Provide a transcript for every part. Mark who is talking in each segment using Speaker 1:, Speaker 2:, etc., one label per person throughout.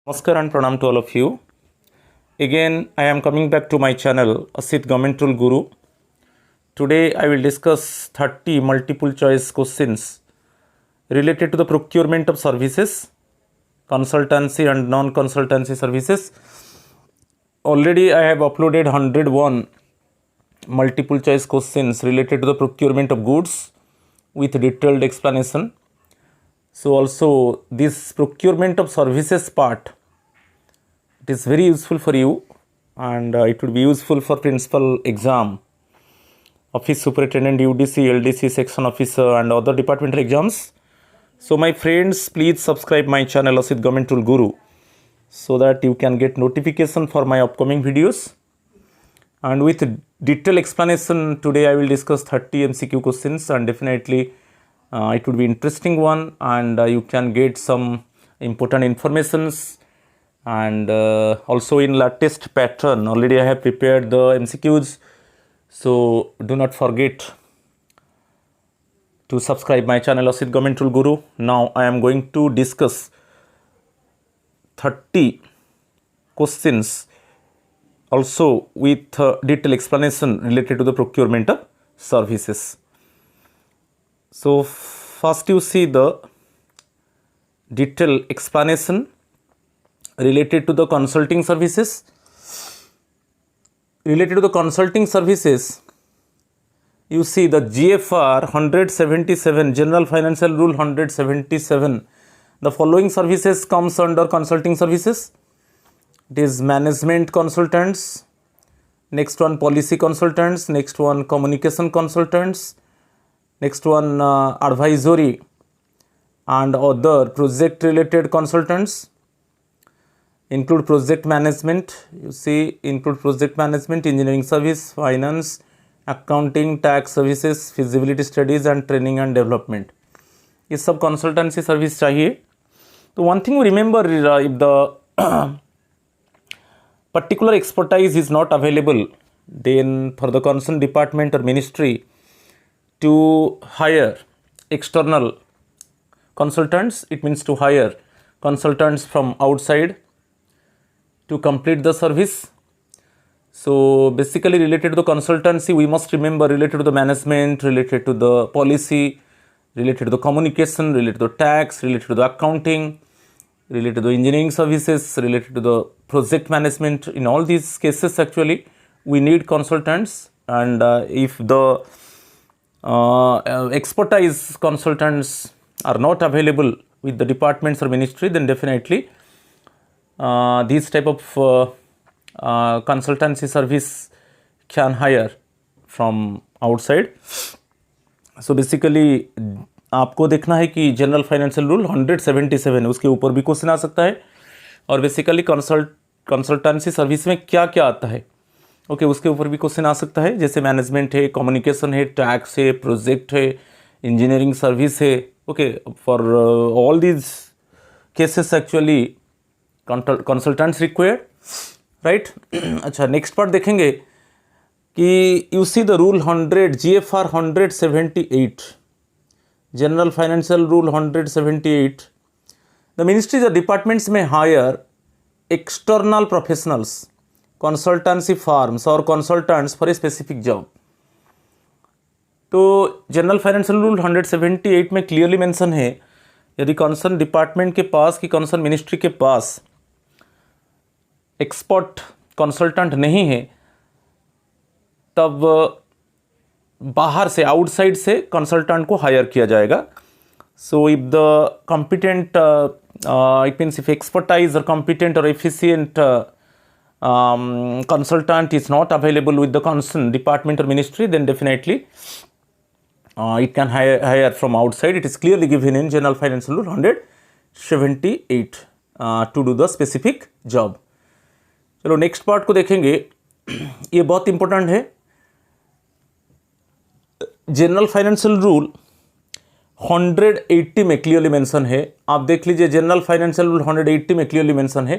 Speaker 1: Namaskar and pranam to all of you. Again, I am coming back to my channel, Asit Government Tool Guru. Today, I will discuss 30 multiple choice questions related to the procurement of services, consultancy and non-consultancy services. Already, I have uploaded 101 multiple choice questions related to the procurement of goods with detailed explanation. So, also this procurement of services part, it is very useful for you, and it would be useful for principal exam, office superintendent, UDC, LDC, section officer and other departmental exams. So my friends, please subscribe my channel Asit Government Tool Guru so that you can get notification for my upcoming videos. And with detailed explanation, today I will discuss 30 MCQ questions, and definitely it would be interesting one, and you can get some important informations. And also in latest pattern, already I have prepared the MCQs, so do not forget to subscribe my channel Asit Government Tool Guru. Now I am going to discuss 30 questions also with detailed explanation related to the procurement of services. So first you see the detailed explanation related to the consulting services. Related to the consulting services, you see the GFR 177, General Financial Rule 177. The following services comes under consulting services. It is management consultants, next one policy consultants, next one communication consultants, next one advisory and other project related consultants. Include project management, you see, include project management, engineering service, finance, accounting, tax services, feasibility studies and training and development. ये सब consultancy service चाहिए. तो one thing you remember, if the particular expertise is not available, then for the concerned department or ministry to hire external consultants, it means to hire consultants from outside to complete the service. So basically related to the consultancy, we must remember related to the management, related to the policy, related to the communication, related to the tax, related to the accounting, related to the engineering services, related to the project management. In all these cases, actually, we need consultants, and if the expertise consultants are not available with the departments or ministry, then definitely these type of consultancy service can hire from outside. So basically आपको देखना है कि general financial rule 177 उसके ऊपर भी question आ सकता है, और बेसिकली कंसल्टेंसी सर्विस में क्या क्या आता है, ओके, उसके ऊपर भी क्वेश्चन आ सकता है. जैसे मैनेजमेंट है, कम्युनिकेशन है, टैक्स है, प्रोजेक्ट है, इंजीनियरिंग सर्विस है. Okay, for all these cases actually consultants required, right. अच्छा, नेक्स्ट पार्ट देखेंगे कि you see the rule 100 GFR 178, general financial rule 178. The ministries और डिपार्टमेंट्स में hire external professionals, consultancy firms और consultants for a specific job. तो general financial rule 178 में clearly mention है, यदि कंसर्न डिपार्टमेंट के पास कि कंसर्न मिनिस्ट्री के पास एक्सपर्ट कंसल्टेंट नहीं है, तब बाहर से, आउटसाइड से कंसल्टेंट को हायर किया जाएगा. So if the competent, it means if expertise और कॉम्पिटेंट और efficient consultant is not available with the concerned department or ministry, then definitely it can hire from outside. It is clearly given in General Financial Rule 178 to do the specific job. चलो next part को देखेंगे, ये बहुत important है. General financial rule 180 में clearly mention है, आप देख लीजिए. जनरल फाइनेंशियल रूल 180 में क्लियरली मेंशन है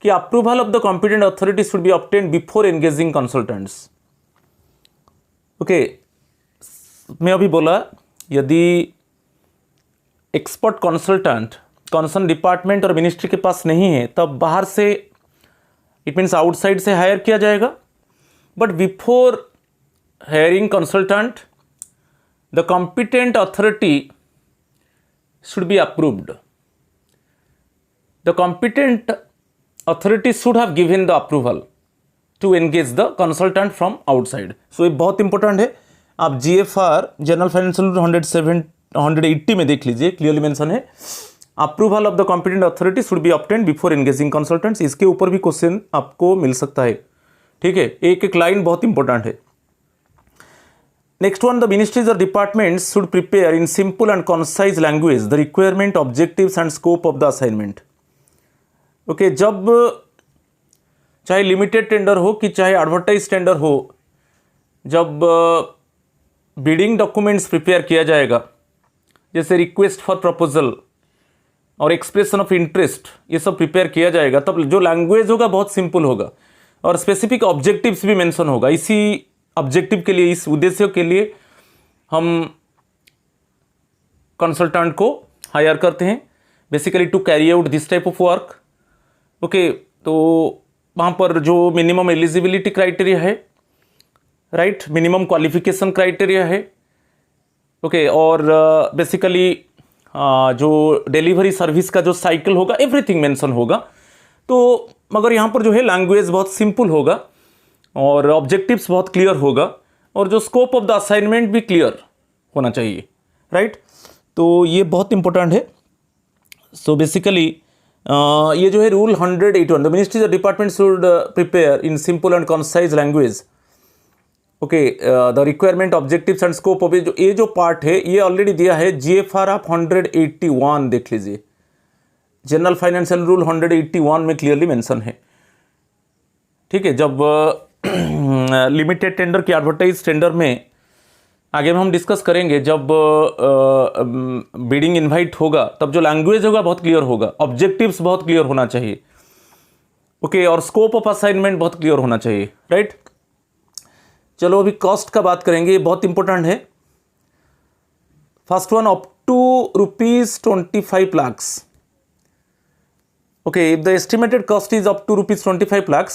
Speaker 1: कि approval of the competent authority should be obtained before engaging consultants. Okay, मैं अभी बोला, यदि एक्सपर्ट कंसल्टेंट कंसर्न डिपार्टमेंट और मिनिस्ट्री के पास नहीं है तब बाहर से, इट मीन्स आउटसाइड से हायर किया जाएगा. But before hiring consultant the competent authority should be approved. The competent authority should have given the approval to engage the consultant from outside. So ये बहुत इंपॉर्टेंट है. आप GFR जनरल फाइनेंशियल रूल 180 में देख लीजिए, clearly mention है approval of the competent authority should be obtained before engaging consultants. इसके ऊपर भी क्वेश्चन आपको मिल सकता है. ठीक है, एक एक लाइन बहुत इंपॉर्टेंट है. नेक्स्ट वन, द मिनिस्ट्रीज और departments should prepare in simple and concise language the requirement, objectives and scope of the assignment. Okay, जब चाहे लिमिटेड टेंडर हो कि चाहे एडवर्टाइज टेंडर हो, जब बिडिंग डॉक्यूमेंट्स प्रिपेयर किया जाएगा, जैसे रिक्वेस्ट फॉर प्रपोजल और एक्सप्रेशन ऑफ इंटरेस्ट, ये सब प्रिपेयर किया जाएगा, तब जो लैंग्वेज होगा बहुत सिंपल होगा और स्पेसिफिक ऑब्जेक्टिव्स भी मेंशन होगा. इसी ऑब्जेक्टिव के लिए, इस उद्देश्य के लिए हम कंसल्टेंट को हायर करते हैं, basically to carry out this type of work. Okay, तो वहाँ पर जो मिनिमम एलिजिबिलिटी क्राइटेरिया है, राइट, मिनिमम क्वालिफिकेशन क्राइटेरिया है. ओके, और बेसिकली जो डिलीवरी सर्विस का जो साइकिल होगा, एवरीथिंग मेंशन होगा. तो मगर यहाँ पर जो है लैंग्वेज बहुत सिंपल होगा और ऑब्जेक्टिव्स बहुत क्लियर होगा और जो स्कोप ऑफ द असाइनमेंट भी क्लियर होना चाहिए, राइट. तो ये बहुत इंपॉर्टेंट है. सो बेसिकली ये जो है रूल 181, द मिनिस्ट्रीज और department should prepare in simple and concise language. Okay, the requirement, objectives and scope of, ये जो पार्ट है ये ऑलरेडी दिया है GFR आप 181 देख लीजिए. जनरल फाइनेंशियल रूल 181 में क्लियरली मेंशन है. ठीक है, जब लिमिटेड टेंडर की एडवर्टाइज टेंडर में आगे में हम डिस्कस करेंगे, जब बिडिंग इनवाइट होगा तब जो लैंग्वेज होगा बहुत क्लियर होगा, ऑब्जेक्टिव्स बहुत क्लियर होना चाहिए. ओके, और स्कोप ऑफ असाइनमेंट बहुत क्लियर होना चाहिए, राइट. चलो अभी कॉस्ट का बात करेंगे, ये बहुत इंपॉर्टेंट है. First one, up to ₹25 lakhs. Okay, if the estimated cost is up to ₹25 lakhs,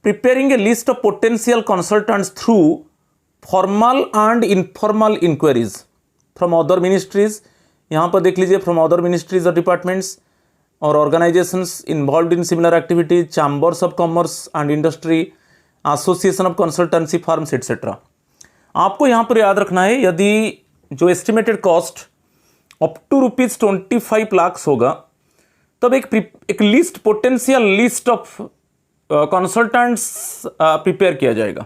Speaker 1: preparing a list of potential consultants through formal and informal inquiries from other ministries. यहाँ पर देख लीजिए, from other ministries or departments or organizations involved in similar activities, chambers of commerce and industry, association of consultancy firms, etc. आपको यहाँ पर याद रखना है, यदि जो estimated cost up to ₹25 lakhs होगा तब एक list, potential list of consultants prepare किया जाएगा.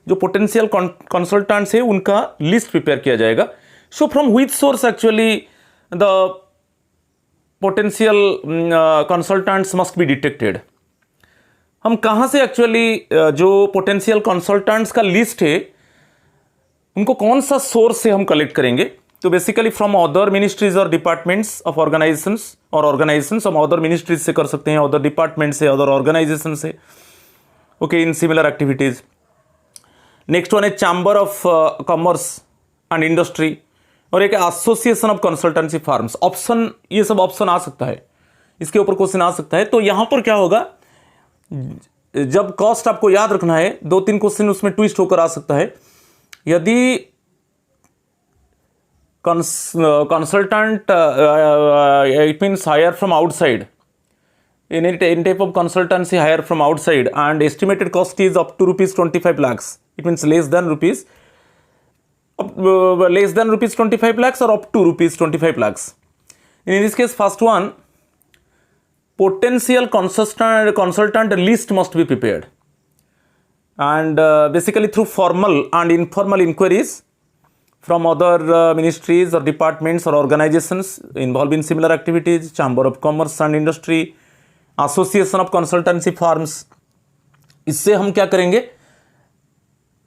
Speaker 1: जो पोटेंशियल कंसल्टेंट्स है उनका लिस्ट प्रिपेयर किया जाएगा. So from which source actually the potential consultants must be detected. हम कहाँ से एक्चुअली जो पोटेंशियल कंसल्टेंट्स का लिस्ट है उनको कौन सा सोर्स से हम कलेक्ट करेंगे. तो बेसिकली फ्रॉम अदर मिनिस्ट्रीज और डिपार्टमेंट्स ऑफ ऑर्गेनाइजेशंस हम अदर मिनिस्ट्रीज से कर सकते हैं, अदर डिपार्टमेंट से, अदर ऑर्गेनाइजेशन से. Okay, in similar activities. Next one है chamber of commerce and industry और एक association of consultancy firms. Option, ये सब ऑप्शन आ सकता है, इसके ऊपर क्वेश्चन आ सकता है. तो यहां पर क्या होगा, जब कॉस्ट आपको याद रखना है, 2-3 क्वेश्चन उसमें ट्विस्ट होकर आ सकता है. यदि consultant it means hire from outside, in type of consultancy hire from outside and estimated cost is up to ₹25 lakhs, it means less than ₹25 lakhs or up to ₹25 lakhs. In this case, first one, potential consultant list must be prepared and basically through formal and informal inquiries from other ministries or departments or organizations involved in similar activities, chamber of commerce and industry, association of consultancy firms. इससे हम क्या करेंगे,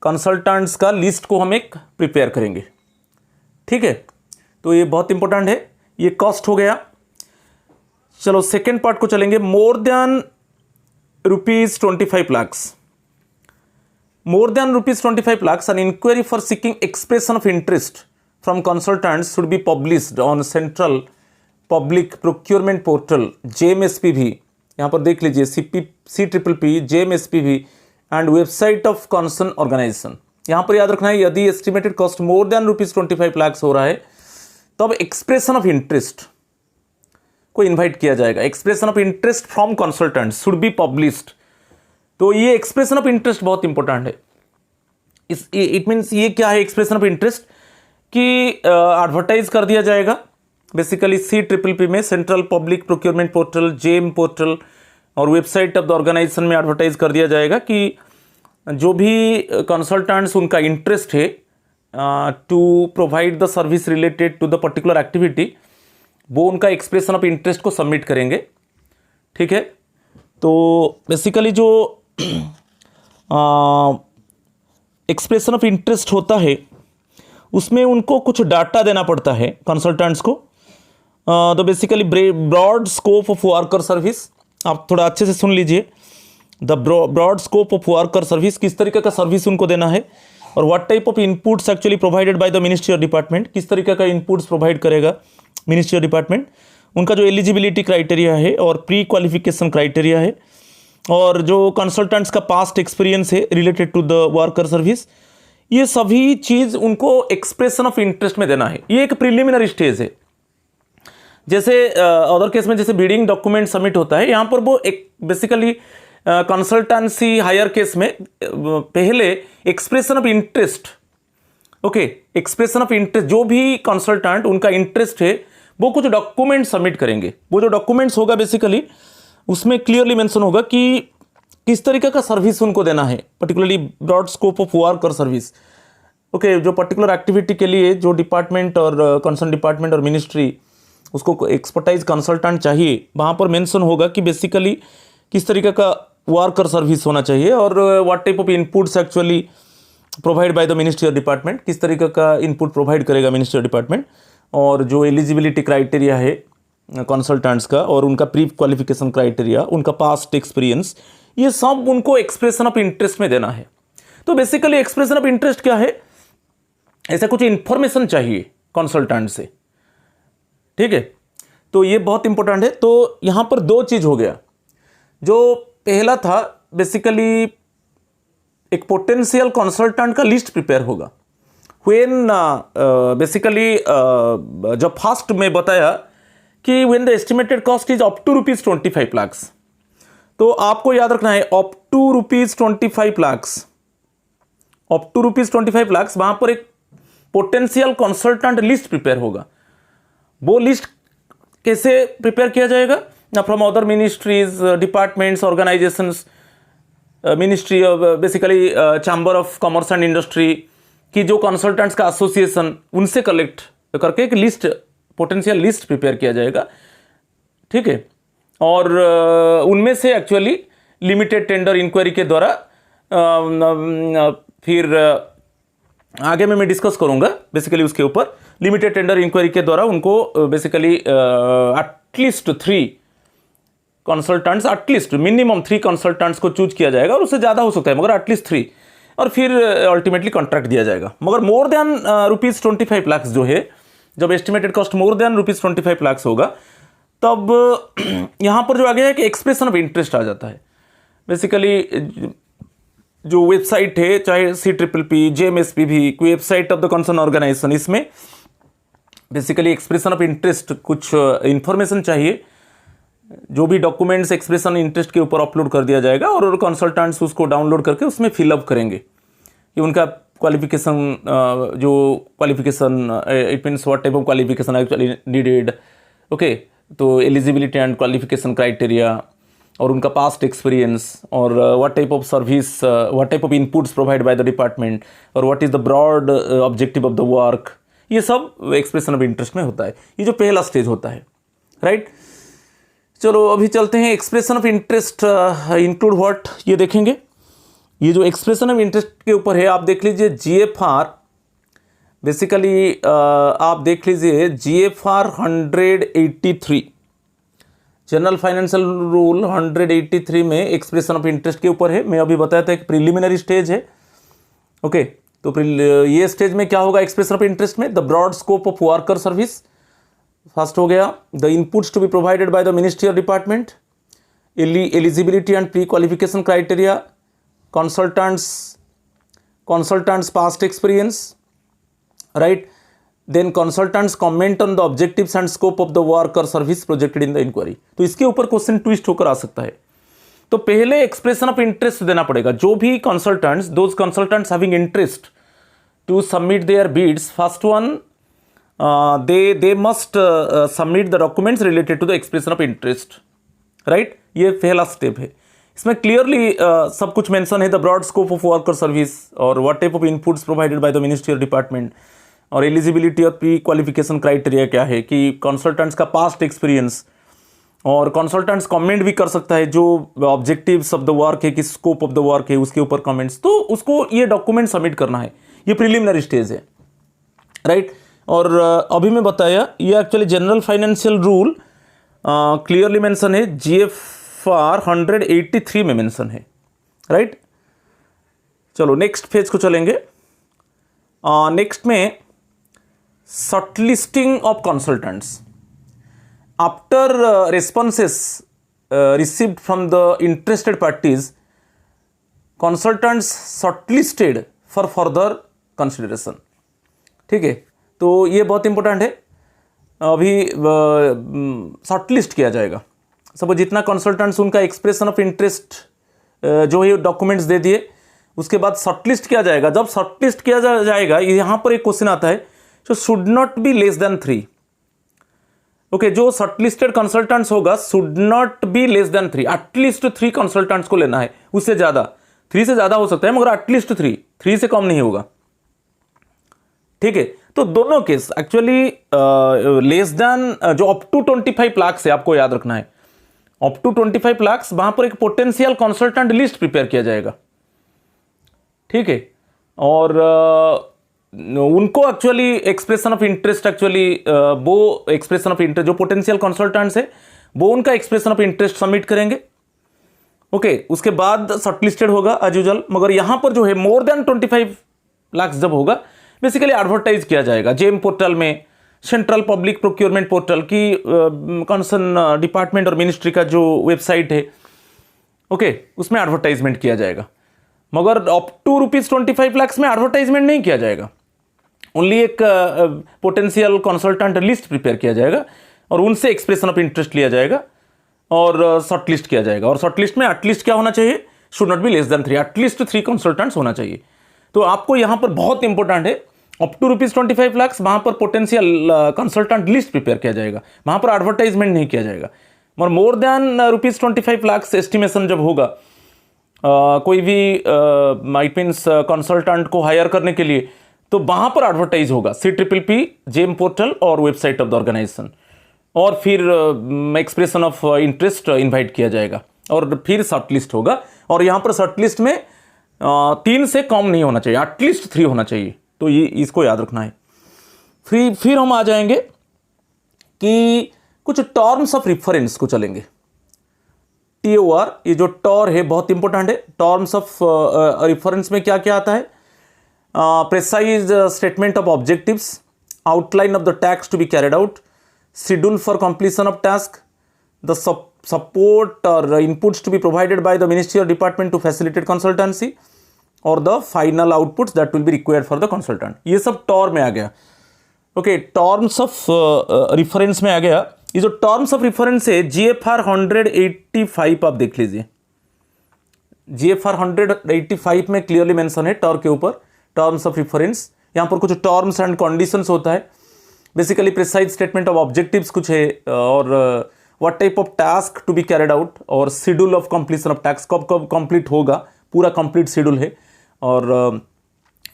Speaker 1: consultants का list को हम एक prepare करेंगे. ठीक है, तो ये बहुत इंपॉर्टेंट है. ये कॉस्ट हो गया. चलो सेकेंड पार्ट को चलेंगे. मोर than ₹25 lakhs. More than ₹25 lakhs, an inquiry for seeking expression of interest from consultants should be published on central public procurement portal JMSPV, यहाँ पर देख लीजिए CPP JMSPV and website of concern organisation. यहाँ पर याद रखना है यदि estimated cost more than ₹25 lakh हो रहा है तब एक्सप्रेशन ऑफ इंटरेस्ट को इनवाइट किया जाएगा। Expression of interest from consultant should be published. तो ये एक्सप्रेशन ऑफ इंटरेस्ट बहुत इंपॉर्टेंट है। इट मीन्स ये क्या है एक्सप्रेशन ऑफ इंटरेस्ट कि एडवर्टाइज कर दिया जाएगा बेसिकली CPP में, central public procurement portal JM portal और वेबसाइट ऑफ द ऑर्गेनाइजेशन में एडवर्टाइज कर दिया जाएगा कि जो भी कंसल्टेंट्स उनका इंटरेस्ट है to provide the service related to the particular activity, वो उनका एक्सप्रेशन ऑफ इंटरेस्ट को सबमिट करेंगे। ठीक है, तो बेसिकली जो एक्सप्रेशन ऑफ इंटरेस्ट होता है उसमें उनको कुछ डाटा देना पड़ता है कंसल्टेंट्स को। तो basically broad scope of worker service, आप थोड़ा अच्छे से सुन लीजिए। The broad scope of worker service, किस तरीके का सर्विस उनको देना है, और what type of inputs actually provided by the ministry और डिपार्टमेंट, किस तरीके का इनपुट्स प्रोवाइड करेगा मिनिस्ट्री और डिपार्टमेंट, उनका जो एलिजिबिलिटी क्राइटेरिया है और प्री क्वालिफिकेशन क्राइटेरिया है, और जो कंसल्टेंट्स का पास्ट एक्सपीरियंस है related to the worker service, ये सभी चीज़ उनको एक्सप्रेशन ऑफ इंटरेस्ट में देना है। ये एक प्रिलिमिनरी स्टेज है। जैसे अदर केस में जैसे बिडिंग डॉक्यूमेंट सबमिट होता है, यहाँ पर वो एक बेसिकली कंसल्टेंसी हायर केस में पहले expression of interest, okay, expression of interest, जो भी कंसल्टेंट उनका इंटरेस्ट है वो कुछ डॉक्यूमेंट सबमिट करेंगे। वो जो डॉक्यूमेंट्स होगा बेसिकली उसमें क्लियरली मेंशन होगा कि किस तरीके का सर्विस उनको देना है, particularly broad scope of worker service. Okay, जो पर्टिकुलर एक्टिविटी के लिए जो डिपार्टमेंट और कंसर्न डिपार्टमेंट और मिनिस्ट्री उसको एक्सपर्टाइज कंसल्टेंट चाहिए, वहाँ पर मेंशन होगा कि बेसिकली किस तरीके का वर्कर सर्विस होना चाहिए और what type of inputs actually provide by the ministry और डिपार्टमेंट, किस तरीके का इनपुट प्रोवाइड करेगा मिनिस्ट्री और डिपार्टमेंट, और जो एलिजिबिलिटी क्राइटेरिया है कंसल्टेंट्स का और उनका प्री क्वालिफिकेशन क्राइटेरिया, उनका पास्ट एक्सपीरियंस, ये सब उनको एक्सप्रेशन ऑफ इंटरेस्ट में देना है। तो बेसिकली एक्सप्रेशन ऑफ इंटरेस्ट क्या है, ऐसा कुछ इंफॉर्मेशन चाहिए कंसल्टेंट से। ठीक है, तो ये बहुत इंपॉर्टेंट है। तो यहाँ पर दो चीज़ हो गया। जो पहला था बेसिकली एक पोटेंशियल कंसल्टेंट का लिस्ट प्रिपेयर होगा। व्हेन बेसिकली जब फर्स्ट में बताया कि when the estimated cost is up to ₹25 lakh, तो आपको याद रखना है up to ₹25 lakh, up to ₹25 lakh, वहां पर एक पोटेंशियल कंसल्टेंट लिस्ट प्रिपेयर होगा। वो लिस्ट कैसे प्रिपेयर किया जाएगा? From other ministries, departments, organisations, ministry of basically chamber of commerce and industry की जो कंसल्टेंट्स का एसोसिएशन, उनसे कलेक्ट करके एक लिस्ट, पोटेंशियल लिस्ट प्रिपेयर किया जाएगा। ठीक है, और उनमें से एक्चुअली लिमिटेड टेंडर इंक्वायरी के द्वारा फिर आगे में मैं डिस्कस करूंगा बेसिकली उसके ऊपर। लिमिटेड टेंडर इंक्वायरी के द्वारा उनको basically at least 3 consultants, at least minimum 3 consultants को चूज किया जाएगा, और उससे ज़्यादा हो सकता है मगर एटलीस्ट 3, और फिर अल्टीमेटली कॉन्ट्रैक्ट दिया जाएगा। मगर मोर देन ₹25 लाख जो है, जब estimated cost more than ₹25 lakh होगा, तब यहाँ पर जो आ गया है कि एक्सप्रेशन ऑफ इंटरेस्ट आ जाता है। बेसिकली जो वेबसाइट है, चाहे CPP, JMSPV, website of the concern organisation, इसमें बेसिकली एक्सप्रेशन ऑफ इंटरेस्ट कुछ इंफॉर्मेशन चाहिए, जो भी डॉक्यूमेंट्स एक्सप्रेशन इंटरेस्ट के ऊपर अपलोड कर दिया जाएगा, और कंसल्टेंट्स उसको डाउनलोड करके उसमें फिलअप करेंगे कि उनका क्वालिफिकेशन, जो qualification, it means what type of qualification actually needed, okay, तो एलिजिबिलिटी एंड क्वालिफिकेशन क्राइटेरिया, और उनका पास्ट एक्सपीरियंस, और what type of service, what type of inputs provide by the department, और what is the broad objective of the work, ये सब expression of interest में होता है। ये जो पहला स्टेज होता है, राइट। चलो अभी चलते हैं expression of interest include what, ये देखेंगे। ये जो एक्सप्रेशन ऑफ इंटरेस्ट के ऊपर है, आप देख लीजिए GFR, बेसिकली आप देख लीजिए GFR 183, जनरल फाइनेंशियल रूल 183 में एक्सप्रेशन ऑफ इंटरेस्ट के ऊपर है। मैं अभी बताया था एक प्रिलिमिनरी स्टेज है, ओके। तो ये स्टेज में क्या होगा एक्सप्रेशन ऑफ इंटरेस्ट में? The broad scope of worker service, first हो गया the inputs to be provided by the ministry और department, eligibility and pre qualification criteria, consultants past experience, right? Then consultants comment on the objectives and scope of the work or service projected in the inquiry. तो इसके ऊपर question twist होकर आ सकता है। तो पहले expression of interest देना पड़ेगा। जो भी consultants, those consultants having interest to submit their bids, first one they must submit the documents related to the expression of interest, right? ये पहला स्टेप है। इसमें क्लियरली सब कुछ मेंशन है, the broad scope of work और service, और what type of inputs provided by the ministry और डिपार्टमेंट, और एलिजिबिलिटी और प्री क्वालिफिकेशन क्राइटेरिया क्या है, कि कंसल्टेंट्स का पास्ट एक्सपीरियंस, और कंसल्टेंट्स कमेंट भी कर सकता है जो ऑब्जेक्टिव्स ऑफ द वर्क है, कि स्कोप ऑफ द वर्क है, उसके ऊपर कमेंट्स, तो उसको ये डॉक्यूमेंट सबमिट करना है। ये प्रिलिमिनरी स्टेज है, राइट? और अभी मैं बताया ये actually general financial rule clearly mention है, GFR 183 में मेंशन है, राइट? चलो नेक्स्ट पेज को चलेंगे। नेक्स्ट में shortlisting of consultants after responses received from the interested parties, consultants shortlisted for further consideration, ठीक है? तो ये बहुत इंपॉर्टेंट है। अभी शॉर्टलिस्ट किया जाएगा। सब जितना कंसल्टेंट्स उनका एक्सप्रेशन ऑफ इंटरेस्ट जो ये डॉक्यूमेंट्स दे दिए, उसके बाद शॉर्टलिस्ट किया जाएगा। जब शॉर्टलिस्ट किया जाएगा, यहाँ पर एक क्वेश्चन आता है, जो should not be less than 3। Okay, जो शॉर्टलिस्टेड कंसल्टेंट्स होगा should not be less than 3, at least 3 consultants को लेना है। उससे ज़्यादा, 3 से ज़्यादा हो सकता है, मगर एटलीस्ट 3 से कम नहीं होगा, ठीक है? तो दोनों केस एक्चुअली लेस देन, जो अप टू 25 लाख से आपको याद रखना है, अप टू 25 लाख, वहां पर एक पोटेंशियल कंसल्टेंट लिस्ट प्रिपेयर किया जाएगा, ठीक है? और उनको actually expression of interest, actually वो एक्सप्रेशन ऑफ इंटरेस्ट जो पोटेंशियल कंसल्टेंट्स है, वो उनका एक्सप्रेशन ऑफ इंटरेस्ट सबमिट करेंगे। ओके, उसके बाद शॉर्टलिस्टेड होगा एज यूजुअल। मगर यहां पर जो है मोर देन 25 लाख जब होगा, बेसिकली एडवर्टाइज किया जाएगा जेम पोर्टल में, सेंट्रल पब्लिक प्रोक्योरमेंट पोर्टल की कंसर्न डिपार्टमेंट और मिनिस्ट्री का जो वेबसाइट है, ओके, उसमें एडवर्टाइजमेंट किया जाएगा। मगर अप टू ₹25 लाख में एडवर्टाइजमेंट नहीं किया जाएगा। ओनली एक पोटेंशियल कंसल्टेंट लिस्ट प्रिपेयर किया जाएगा और उनसे एक्सप्रेशन ऑफ इंटरेस्ट लिया जाएगा और शॉर्टलिस्ट किया जाएगा। और शॉर्टलिस्ट में एटलीस्ट क्या होना चाहिए? Should not be less than 3, at least 3 consultants होना चाहिए। तो आपको यहां पर बहुत इंपॉर्टेंट है, अप टू ₹25 लाख, वहां पर पोटेंशियल कंसल्टेंट लिस्ट प्रिपेयर किया जाएगा, वहां पर एडवर्टाइजमेंट नहीं किया जाएगा। मगर मोर देन ₹25 लाख एस्टिमेशन जब होगा, कोई भी इट मीन्स कंसल्टेंट को हायर करने के लिए, तो वहां पर एडवर्टाइज होगा CPPP जेम पोर्टल और वेबसाइट ऑफ द ऑर्गेनाइजेशन, और फिर एक्सप्रेशन ऑफ इंटरेस्ट इनवाइट किया जाएगा और फिर शॉर्टलिस्ट होगा। और यहां पर शॉर्टलिस्ट में 3 से कम नहीं होना चाहिए, एटलीस्ट 3 होना चाहिए। तो ये इसको याद रखना है। फिर हम आ जाएंगे कि कुछ टर्म्स ऑफ रिफरेंस को चलेंगे। TOR, ये जो टॉर है बहुत इंपॉर्टेंट है। टर्म्स ऑफ रिफरेंस में क्या क्या आता है? Precise statement of objectives, outline of the tasks to be carried out, schedule for completion of task, the support or inputs to be provided by the ministry or department to facilitate consultancy, और the final outputs that will be required for the consultant। ये सब Tor में आ गया। Okay, terms of reference में आ गया। ये जो टर्म्स ऑफ रिफरेंस है GFR 185 आप देख लीजिए। GFR 185 में क्लियरली मेंशन है टॉर के ऊपर, टर्म्स ऑफ रिफरेंस। यहाँ पर कुछ टर्म्स एंड कंडीशंस होता है, basically precise statement of objectives कुछ है, और what type of task to be carried out, और schedule of completion of task, कब कब कंप्लीट होगा, पूरा कंप्लीट शेड्यूल है, और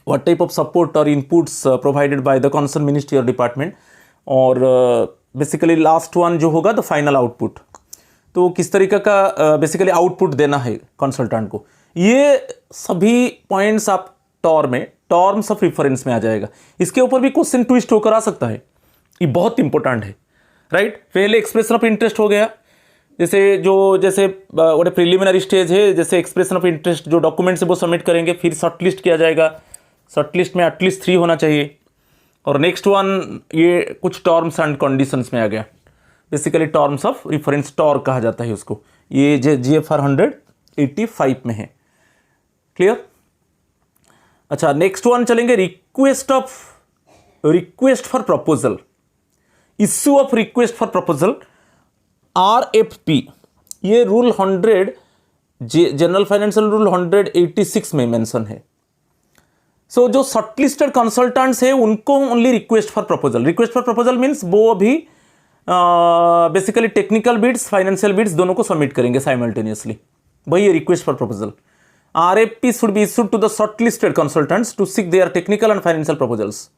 Speaker 1: व्हाट टाइप ऑफ सपोर्ट और inputs provided by the concern ministry और डिपार्टमेंट, और बेसिकली लास्ट वन जो होगा द फाइनल आउटपुट। तो किस तरीके का बेसिकली आउटपुट देना है कंसल्टेंट को, ये सभी पॉइंट्स आप टॉर में, टर्म्स ऑफ रिफरेंस में आ जाएगा। इसके ऊपर भी क्वेश्चन ट्विस्ट होकर आ सकता है, ये बहुत इंपॉर्टेंट है, राइट? पहले एक्सप्रेशन ऑफ इंटरेस्ट हो गया, जैसे वो प्रिलिमिनरी स्टेज है, जैसे एक्सप्रेशन ऑफ इंटरेस्ट जो डॉक्यूमेंट से वो सबमिट करेंगे, फिर शॉर्टलिस्ट किया जाएगा। शॉर्टलिस्ट में एटलीस्ट 3 होना चाहिए, और नेक्स्ट वन ये कुछ टर्म्स एंड कंडीशंस में आ गया, basically terms of reference TOR कहा जाता है उसको, ये GFR 185 में है। क्लियर? अच्छा, नेक्स्ट वन चलेंगे request for proposal, issue of request for proposal RFP। ये रूल 100 जनरल फाइनेंशियल रूल 186 में मेंशन है। सो जो शॉर्टलिस्टेड कंसल्टेंट्स है उनको only request for proposal means वो अभी basically technical bids financial bids दोनों को सबमिट करेंगे साइमल्टेनियसली, वही है request for proposal. RFP should be issued to the shortlisted consultants to seek their technical and financial proposals.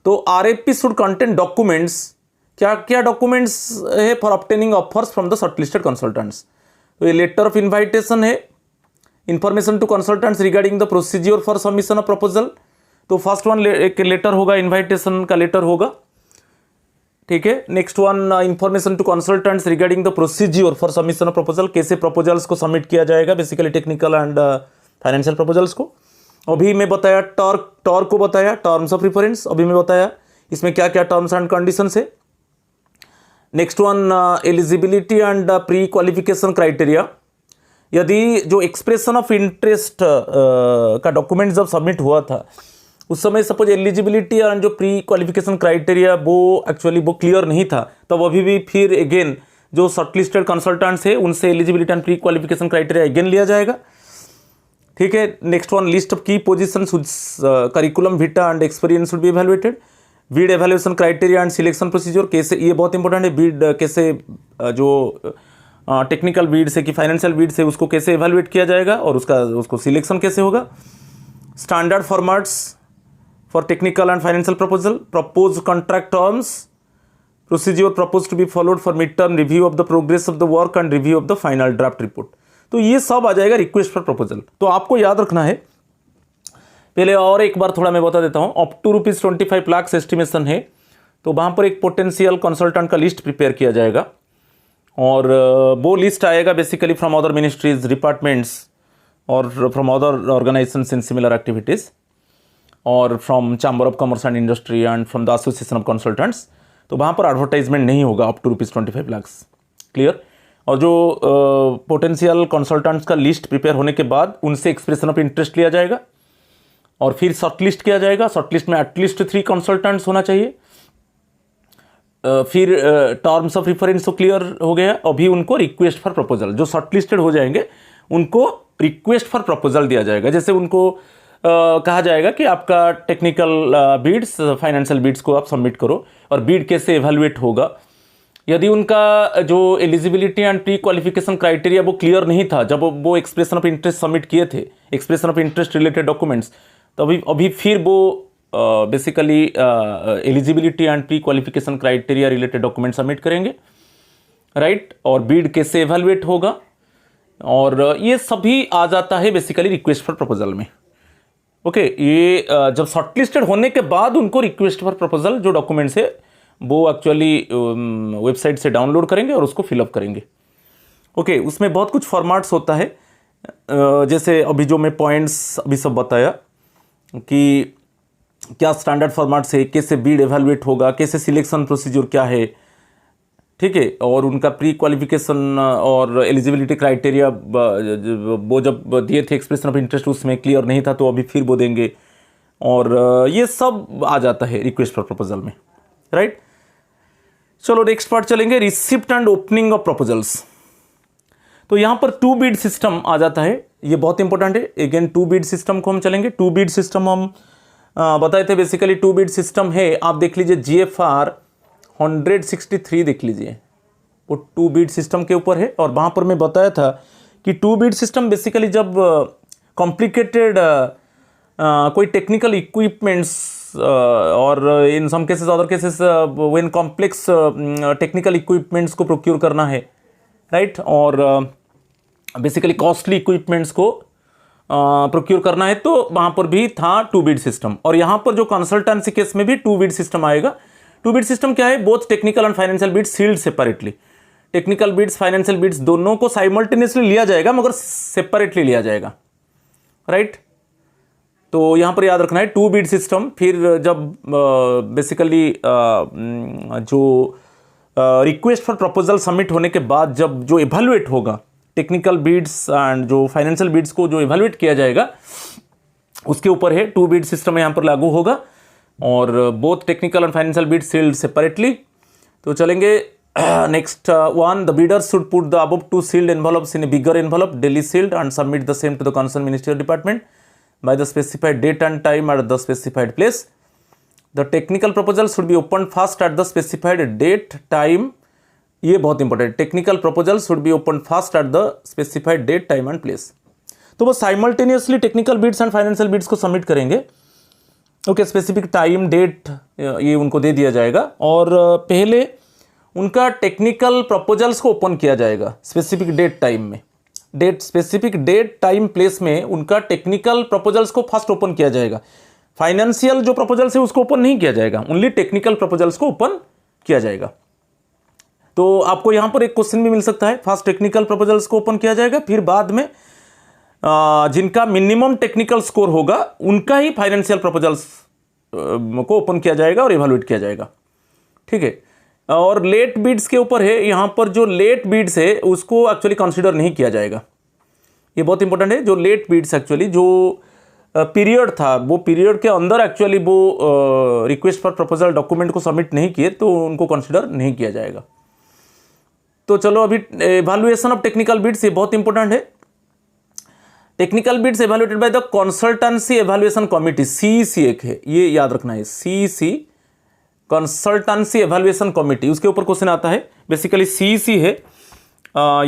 Speaker 1: तो RFP शुड कंटेन डॉक्यूमेंट्स, क्या क्या डॉक्यूमेंट्स है for obtaining offers from the shortlisted consultants. तो ये letter of invitation है, information to consultants regarding the procedure for submission of proposal. तो first one एक letter होगा, इन्वाइटेशन का लेटर होगा, ठीक है। Next one information to consultants regarding the procedure for submission of proposal, कैसे प्रपोजल्स को सबमिट किया जाएगा, basically technical and financial proposals को। अभी मैं बताया टॉर को बताया, टर्म्स ऑफ रिफरेंस अभी मैं बताया, इसमें क्या क्या टर्म्स एंड कंडीशंस है। Next one eligibility and pre qualification criteria. यदि जो एक्सप्रेशन ऑफ इंटरेस्ट का डॉक्यूमेंट जब सबमिट हुआ था उस समय सपोज एलिजिबिलिटी एंड जो प्री क्वालिफिकेशन क्राइटेरिया वो एक्चुअली वो क्लियर नहीं था, तब अभी भी फिर अगेन जो शॉर्टलिस्टेड कंसल्टेंट्स है उनसे eligibility and pre qualification criteria again लिया जाएगा, ठीक है। नेक्स्ट वन लिस्ट ऑफ की positions, curriculum Vita and experience should be evaluated. Beed evaluation criteria and selection procedure, कैसे, ये बहुत इंपॉर्टेंट है, बीड कैसे जो टेक्निकल बीड से कि फाइनेंशियल बीड से उसको कैसे एवेल्यूएट किया जाएगा और उसको सिलेक्शन कैसे होगा। Standard formats for technical and financial proposal, propose contract terms, procedure propose to be followed for mid term review of the progress of the work and review of the final draft report. तो ये सब आ जाएगा request for proposal. तो आपको याद रखना है, पहले और एक बार थोड़ा मैं बता देता हूँ, अप टू ₹25 लाख एस्टिमेशन है, तो वहाँ पर एक पोटेंशियल कंसल्टेंट का लिस्ट प्रिपेयर किया जाएगा और वो लिस्ट आएगा basically from other ministries, departments और from other organisations in similar activities और from chamber of commerce and industry and from the association of consultants. तो वहाँ पर एडवर्टाइजमेंट नहीं होगा अप टू ₹25 लाख। क्लियर? और जो पोटेंशियल कंसल्टेंट्स का लिस्ट प्रिपेयर होने के बाद उनसे एक्सप्रेशन ऑफ इंटरेस्ट लिया जाएगा और फिर शॉर्टलिस्ट किया जाएगा। शॉर्टलिस्ट में एटलीस्ट 3 कंसल्टेंट्स होना चाहिए। फिर टर्म्स ऑफ रेफरेंस तो क्लियर हो गया, अभी उनको रिक्वेस्ट फॉर प्रपोजल, जो शॉर्टलिस्टेड हो जाएंगे उनको रिक्वेस्ट फॉर प्रपोजल दिया जाएगा। जैसे उनको कहा जाएगा कि आपका टेक्निकल बीड्स, फाइनेंशियल बीड्स को आप सबमिट करो और बीड कैसे एवेल्युएट होगा। यदि उनका जो eligibility and pre qualification criteria वो क्लियर नहीं था जब वो एक्सप्रेशन ऑफ इंटरेस्ट सबमिट किए थे, expression of interest related documents, तो अभी फिर वो basically eligibility and pre qualification criteria related document submit करेंगे, राइट। और बीड कैसे एवेल्युएट होगा, और ये सभी आ जाता है बेसिकली रिक्वेस्ट फॉर प्रपोजल में। ओके, ये जब शॉर्टलिस्टेड होने के बाद उनको रिक्वेस्ट फॉर प्रपोजल जो डॉक्यूमेंट्स है वो एक्चुअली वेबसाइट से डाउनलोड करेंगे और उसको फिलअप करेंगे। ओके, उसमें बहुत कुछ फॉर्मेट्स होता है, जैसे अभी जो मैं पॉइंट्स अभी सब बताया कि क्या स्टैंडर्ड फॉर्मेट्स है, कैसे बीड एवेल्युएट होगा, कैसे सिलेक्शन प्रोसीजर क्या है, ठीक है। और उनका प्री क्वालिफिकेशन और एलिजिबिलिटी क्राइटेरिया वो जब दिए थे एक्सप्रेशन ऑफ इंटरेस्ट उसमें क्लियर नहीं था तो अभी फिर वो देंगे, और ये सब आ जाता है रिक्वेस्ट फॉर प्रपोजल में, राइट। चलो नेक्स्ट पार्ट चलेंगे, receipt and opening of proposals. तो यहाँ पर 2 बीड सिस्टम आ जाता है, ये बहुत इंपॉर्टेंट है। अगेन 2 बीड सिस्टम को हम चलेंगे। 2 बीड सिस्टम हम बताए थे, बेसिकली 2 बीड सिस्टम है, आप देख लीजिए GFR 163 देख लीजिए, वो 2 बीड सिस्टम के ऊपर है। और वहाँ पर मैं बताया था कि 2 बीड सिस्टम बेसिकली जब कॉम्प्लिकेटेड कोई टेक्निकल इक्विपमेंट्स और in some cases other cases when complex technical equipments को प्रोक्योर करना है, राइट, और बेसिकली कॉस्टली इक्विपमेंट्स को प्रोक्योर करना है, तो वहाँ पर भी था 2 बीड सिस्टम। और यहाँ पर जो कंसल्टेंसी केस में भी 2 बीड सिस्टम आएगा। 2 बीड सिस्टम क्या है, both technical and financial bids sealed separately. Technical bids, financial bids दोनों को साइमल्टेनियसली लिया जाएगा मगर सेपरेटली लिया जाएगा, राइट। तो यहाँ पर याद रखना है 2 बीड सिस्टम। फिर जब बेसिकली जो रिक्वेस्ट फॉर प्रपोजल सबमिट होने के बाद जब जो इवैल्यूएट होगा टेक्निकल बीड्स एंड जो फाइनेंशियल बीड्स को जो इवैल्यूएट किया जाएगा उसके ऊपर है 2 बीड सिस्टम यहाँ पर लागू होगा। और both technical and financial bid sealed separately. तो चलेंगे next one, the bidders should put the above 2 sealed envelopes in a bigger envelope duly sealed and submit the same to the concern ministerial department by the specified date and time at the specified place. The technical proposal should be opened first at the specified date, time. ये बहुत important, technical proposal should be open first at the specified date, time and place. तो वो simultaneously technical bids and financial bids को submit करेंगे। Okay, specific time, date ये उनको दे दिया जाएगा और पहले उनका टेक्निकल प्रपोजल्स को ओपन किया जाएगा स्पेसिफिक डेट, टाइम में। स्पेसिफिक डेट, टाइम, प्लेस में उनका टेक्निकल प्रपोजल्स को फर्स्ट ओपन किया जाएगा। फाइनेंशियल जो प्रपोजल्स है उसको ओपन नहीं किया जाएगा, ओनली टेक्निकल प्रपोजल्स को ओपन किया जाएगा। तो आपको यहां पर एक क्वेश्चन भी मिल सकता है, फर्स्ट टेक्निकल प्रपोजल्स को ओपन किया जाएगा, फिर बाद में जिनका मिनिमम टेक्निकल स्कोर होगा उनका ही फाइनेंशियल प्रपोजल्स को ओपन किया जाएगा और इवैल्यूएट किया जाएगा। ठीक है। और लेट बीड्स के ऊपर है, यहाँ पर जो लेट बीड्स है उसको एक्चुअली कंसीडर नहीं किया जाएगा। ये बहुत इंपॉर्टेंट है। जो लेट बीड्स एक्चुअली जो पीरियड था वो पीरियड के अंदर एक्चुअली वो रिक्वेस्ट फॉर प्रपोजल डॉक्यूमेंट को सबमिट नहीं किए तो उनको कंसीडर नहीं किया जाएगा। तो चलो अभी इवैल्यूएशन ऑफ टेक्निकल बिड्स, ये बहुत इंपॉर्टेंट है। Technical bids evaluated by the consultancy evaluation committee, CEC एक है, ये याद रखना है, सीईसी कंसल्टेंसी इवैल्यूएशन कमिटी, उसके ऊपर क्वेश्चन आता है। बेसिकली सीईसी है,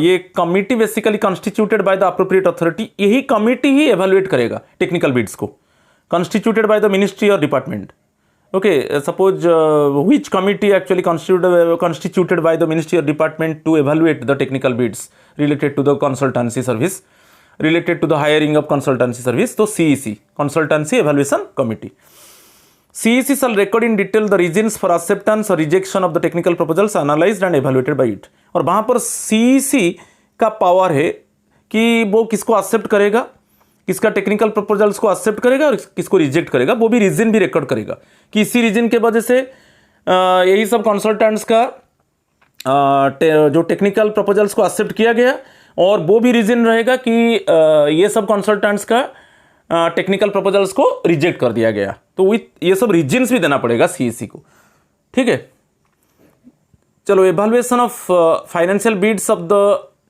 Speaker 1: ये committee basically constituted by the appropriate authority, यही कमिटी ही इवैल्यूएट करेगा टेक्निकल बिड्स को, कॉन्स्टिट्यूटेड बाय द मिनिस्ट्री और department. Okay, suppose which committee actually constituted by the ministry or department to evaluate the technical bids related to the consultancy service, related to the hiring of consultancy service, तो CEC, consultancy evaluation committee. CEC shall record in detail the reasons for acceptance or rejection of the technical proposals analyzed and evaluated by it. और वहाँ पर CEC का power है कि वो किसको accept करेगा, किसका टेक्निकल प्रपोजल्स को एक्सेप्ट करेगा और किसको रिजेक्ट करेगा, वो भी रीजन भी रिकॉर्ड करेगा कि इसी रीजन के वजह से यही सब कंसल्टेंट्स का जो टेक्निकल प्रपोजल्स को एक्सेप्ट किया गया, और वो भी रीजन रहेगा कि ये सब कंसल्टेंट्स का टेक्निकल प्रपोजल्स को रिजेक्ट कर दिया गया। तो विथ ये सब रीजन्स भी देना पड़ेगा सीईसी को। ठीक है। चलो, evaluation of financial bids of the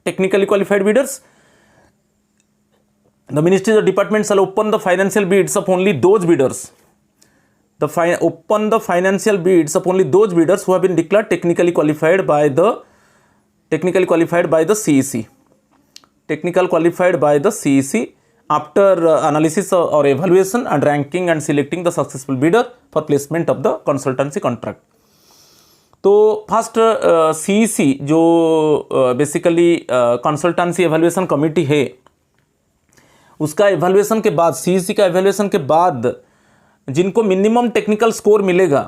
Speaker 1: technically qualified bidders. The ministry or department shall open the financial bids of only those bidders. Open the financial bids of only those bidders who have been declared technically qualified by the CEC. Technical qualified by the CEC after analysis or evaluation and ranking and selecting the successful bidder for placement of the consultancy contract. तो first CEC जो basically consultancy evaluation committee है, उसका evaluation के बाद, CEC का evaluation के बाद जिनको मिनिमम टेक्निकल स्कोर मिलेगा,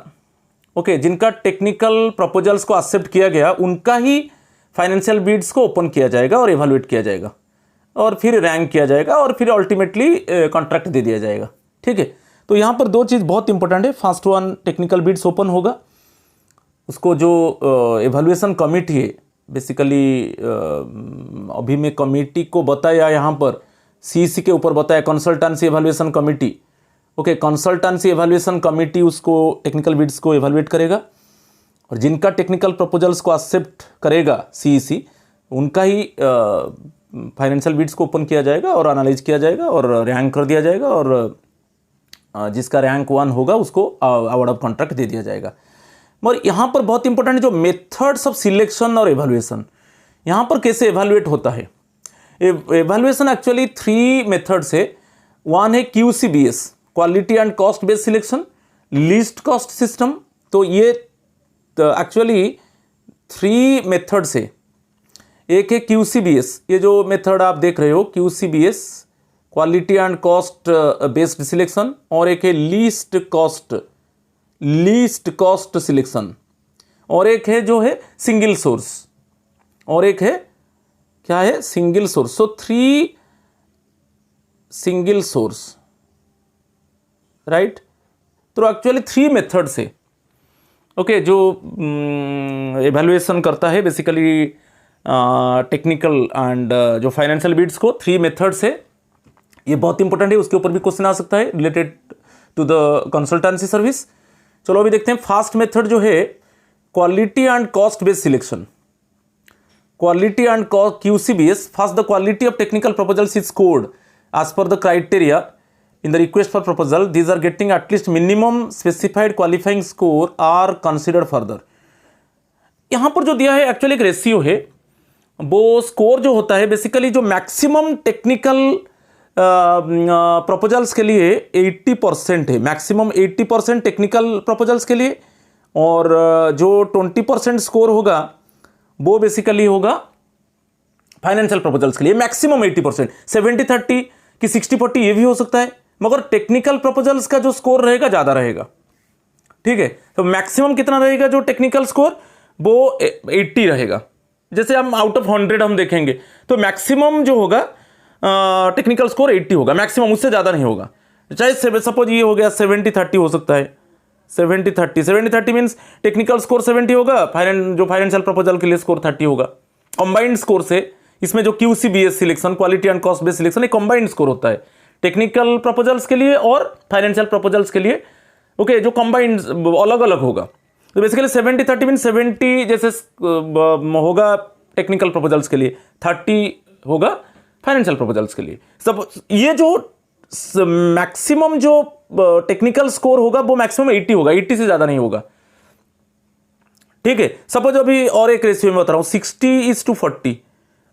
Speaker 1: ओके, जिनका टेक्निकल प्रपोजल्स को एक्सेप्ट किया गया, उनका ही फाइनेंशियल बिड्स को ओपन किया जाएगा और इवैल्यूएट किया जाएगा और फिर रैंक किया जाएगा और फिर अल्टीमेटली कॉन्ट्रैक्ट दे दिया जाएगा। ठीक है। तो यहाँ पर दो चीज़ बहुत इंपॉर्टेंट है। First one, technical bids open होगा, उसको जो इवैल्यूएशन कमिटी है बेसिकली अभी मैं कमिटी को बताया, यहाँ पर सीईसी के ऊपर बताया consultancy evaluation committee. Okay, consultancy evaluation committee उसको टेक्निकल बिड्स को एवेल्यूएट करेगा और जिनका टेक्निकल प्रपोजल्स को एक्सेप्ट करेगा सीईसी, उनका ही फाइनेंशियल बिड्स को ओपन किया जाएगा और एनालाइज किया जाएगा और रैंक कर दिया जाएगा और जिसका रैंक 1 होगा उसको अवार्ड ऑफ कॉन्ट्रैक्ट दे दिया जाएगा। मगर यहाँ पर बहुत इंपॉर्टेंट है जो मेथड्स ऑफ सिलेक्शन और एवेल्यूएशन, यहाँ पर कैसे एवेल्यूएट होता है। एवेल्यूएशन एक्चुअली 3 मेथड्स है। वन है QCBS, quality and cost based selection, least cost system. तो ये एक्चुअली 3 मेथड्स है। एक है QCBS, ये जो मेथड आप देख रहे हो QCBS, quality and cost based selection, और एक है लीस्ट कॉस्ट सिलेक्शन, और एक है जो है सिंगल सोर्स, और एक है क्या है, सिंगल सोर्स। सो 3 सिंगल सोर्स, राइट। तो एक्चुअली 3 मेथड से ओके जो एवेल्युएशन करता है बेसिकली टेक्निकल एंड जो फाइनेंशियल बिड्स को 3 मेथड से, ये बहुत इंपॉर्टेंट है, उसके ऊपर भी क्वेश्चन आ सकता है related to the consultancy service. चलो अभी देखते हैं फर्स्ट मेथड जो है quality and cost based selection. Quality and QCBS, first the quality of technical proposals is scored as per the criteria in the request for proposal. These are getting at least minimum specified qualifying score are considered further. यहाँ पर जो दिया है actually एक ratio है, वो score जो होता है बेसिकली जो मैक्सिमम टेक्निकल प्रपोजल्स के लिए 80% है, मैक्सिमम 80% टेक्निकल प्रपोजल्स के लिए, और जो 20% स्कोर होगा वो बेसिकली होगा फाइनेंशियल प्रपोजल्स के लिए। मैक्सिमम 80%, 70-30 कि 60-40 ये भी हो सकता है, मगर टेक्निकल प्रपोजल्स का जो स्कोर रहेगा ज़्यादा रहेगा। ठीक है, तो मैक्सिमम कितना रहेगा जो टेक्निकल स्कोर, वो 80 रहेगा। जैसे हम आउट ऑफ 100 हम देखेंगे तो मैक्सिमम जो होगा टेक्निकल स्कोर 80 होगा, मैक्सिमम, उससे ज़्यादा नहीं होगा। चाहे सपोज ये हो गया 70-30 हो सकता है, 70-30 मीन्स टेक्निकल स्कोर 70 होगा, जो फाइनेंशियल प्रपोजल के लिए स्कोर 30 होगा। कंबाइंड स्कोर से इसमें जो QCBS selection, quality and cost based selection, एक कंबाइंड स्कोर होता है टेक्निकल प्रपोजल्स के लिए और फाइनेंशियल प्रपोजल्स के लिए। ओके, जो कंबाइंड अलग अलग होगा। तो बेसिकली 70-30 मीन 70 जैसे होगा टेक्निकल प्रपोजल्स के लिए, 30 होगा फाइनेंशियल प्रपोजल्स के लिए। सब ये जो मैक्सिमम जो टेक्निकल स्कोर होगा वो मैक्सिमम 80 होगा, 80 से ज़्यादा नहीं होगा। ठीक है, सपोज अभी और एक रेशियो में बता रहा हूँ, 60:40।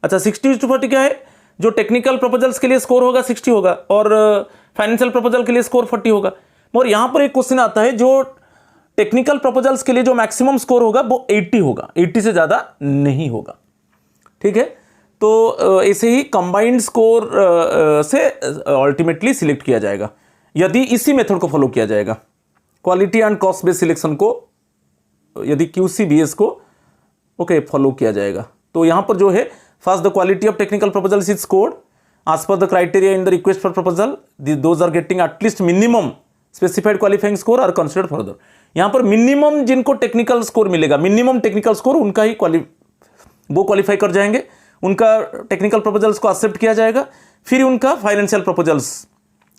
Speaker 1: अच्छा, 60:40 क्या है, जो टेक्निकल प्रपोजल्स के लिए स्कोर होगा 60 होगा और फाइनेंशियल प्रपोजल के लिए स्कोर 40 होगा। और यहां पर एक क्वेश्चन आता है, जो टेक्निकल प्रपोजल्स के लिए जो मैक्सिमम स्कोर होगा वो 80 होगा, 80 से ज़्यादा नहीं होगा। ठीक है, तो ऐसे ही कंबाइंड स्कोर से अल्टीमेटली सिलेक्ट किया जाएगा यदि इसी मेथड को फॉलो किया जाएगा। Quality and cost based selection को यदि QCBS को ओके फॉलो किया जाएगा। तो यहां पर जो है first the quality of technical proposals is scored as per the criteria in the request for proposal. Those are getting at least minimum specified qualifying score are considered further. यहाँ पर minimum जिनको टेक्निकल स्कोर मिलेगा, minimum technical score उनका ही वो qualify कर जाएंगे, उनका technical proposals को एक्सेप्ट किया जाएगा, फिर उनका फाइनेंशियल प्रपोजल्स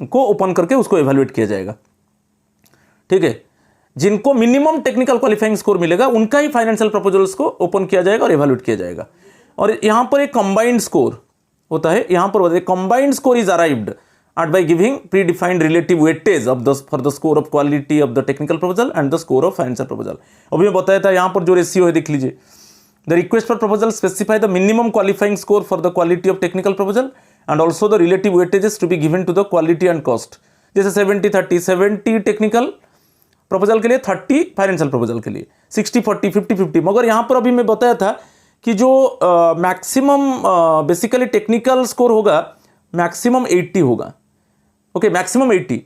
Speaker 1: को ओपन करके उसको एवेल्युएट किया जाएगा। ठीक है, जिनको मिनिमम टेक्निकल क्वालिफाइंग स्कोर मिलेगा उनका ही फाइनेंशियल प्रपोजल्स को ओपन किया जाएगा और एवेल्युएट किया जाएगा। और यहाँ पर एक कंबाइंड स्कोर होता है, यहाँ पर combined score is arrived at by giving predefined relative weightage of the for the score of quality of the technical proposal and the score of financial proposal. अभी मैं बताया था यहाँ पर जो रेशियो है देख लीजिए, the request for proposal specify the minimum qualifying score for the quality of technical proposal and also the relative weightages to be given to the quality and cost. जैसे 70-30, 70 टेक्निकल प्रपोजल के लिए, 30 financial proposal के लिए, 60-40, 50-50। मगर यहाँ पर अभी मैं बताया था कि जो मैक्सिमम बेसिकली टेक्निकल स्कोर होगा मैक्सिमम 80 होगा। ओके, मैक्सिमम 80,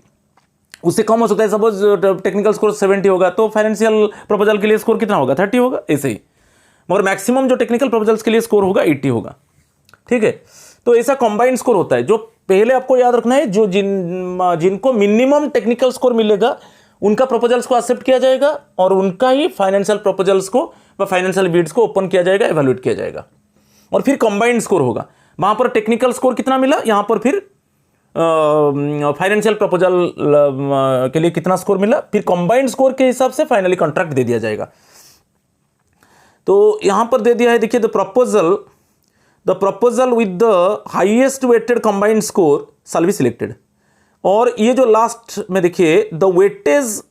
Speaker 1: उससे कम हो सकता है। सपोज टेक्निकल स्कोर 70 होगा तो फाइनेंशियल प्रपोजल के लिए स्कोर कितना होगा, 30 होगा, ऐसे ही। मगर मैक्सिमम जो टेक्निकल प्रपोजल्स के लिए स्कोर होगा 80 होगा। ठीक है, तो ऐसा कंबाइंड स्कोर होता है। जो पहले आपको याद रखना है, जो जिनको मिनिमम टेक्निकल स्कोर मिलेगा उनका प्रपोजल्स को एक्सेप्ट किया जाएगा और उनका ही फाइनेंशियल प्रपोजल्स को व फाइनेंशियल बिड्स को ओपन किया जाएगा, एवेल्युएट किया जाएगा। और फिर कंबाइंड स्कोर होगा, वहां पर टेक्निकल स्कोर कितना मिला, यहाँ पर फिर फाइनेंशियल प्रपोजल के लिए कितना स्कोर मिला, फिर कंबाइंड स्कोर के हिसाब से फाइनली कॉन्ट्रैक्ट दे दिया जाएगा। तो यहां पर दे दिया है, देखिए, the proposal with the highest weighted combined score shall be selected. और ये जो लास्ट में देखिए, the weightage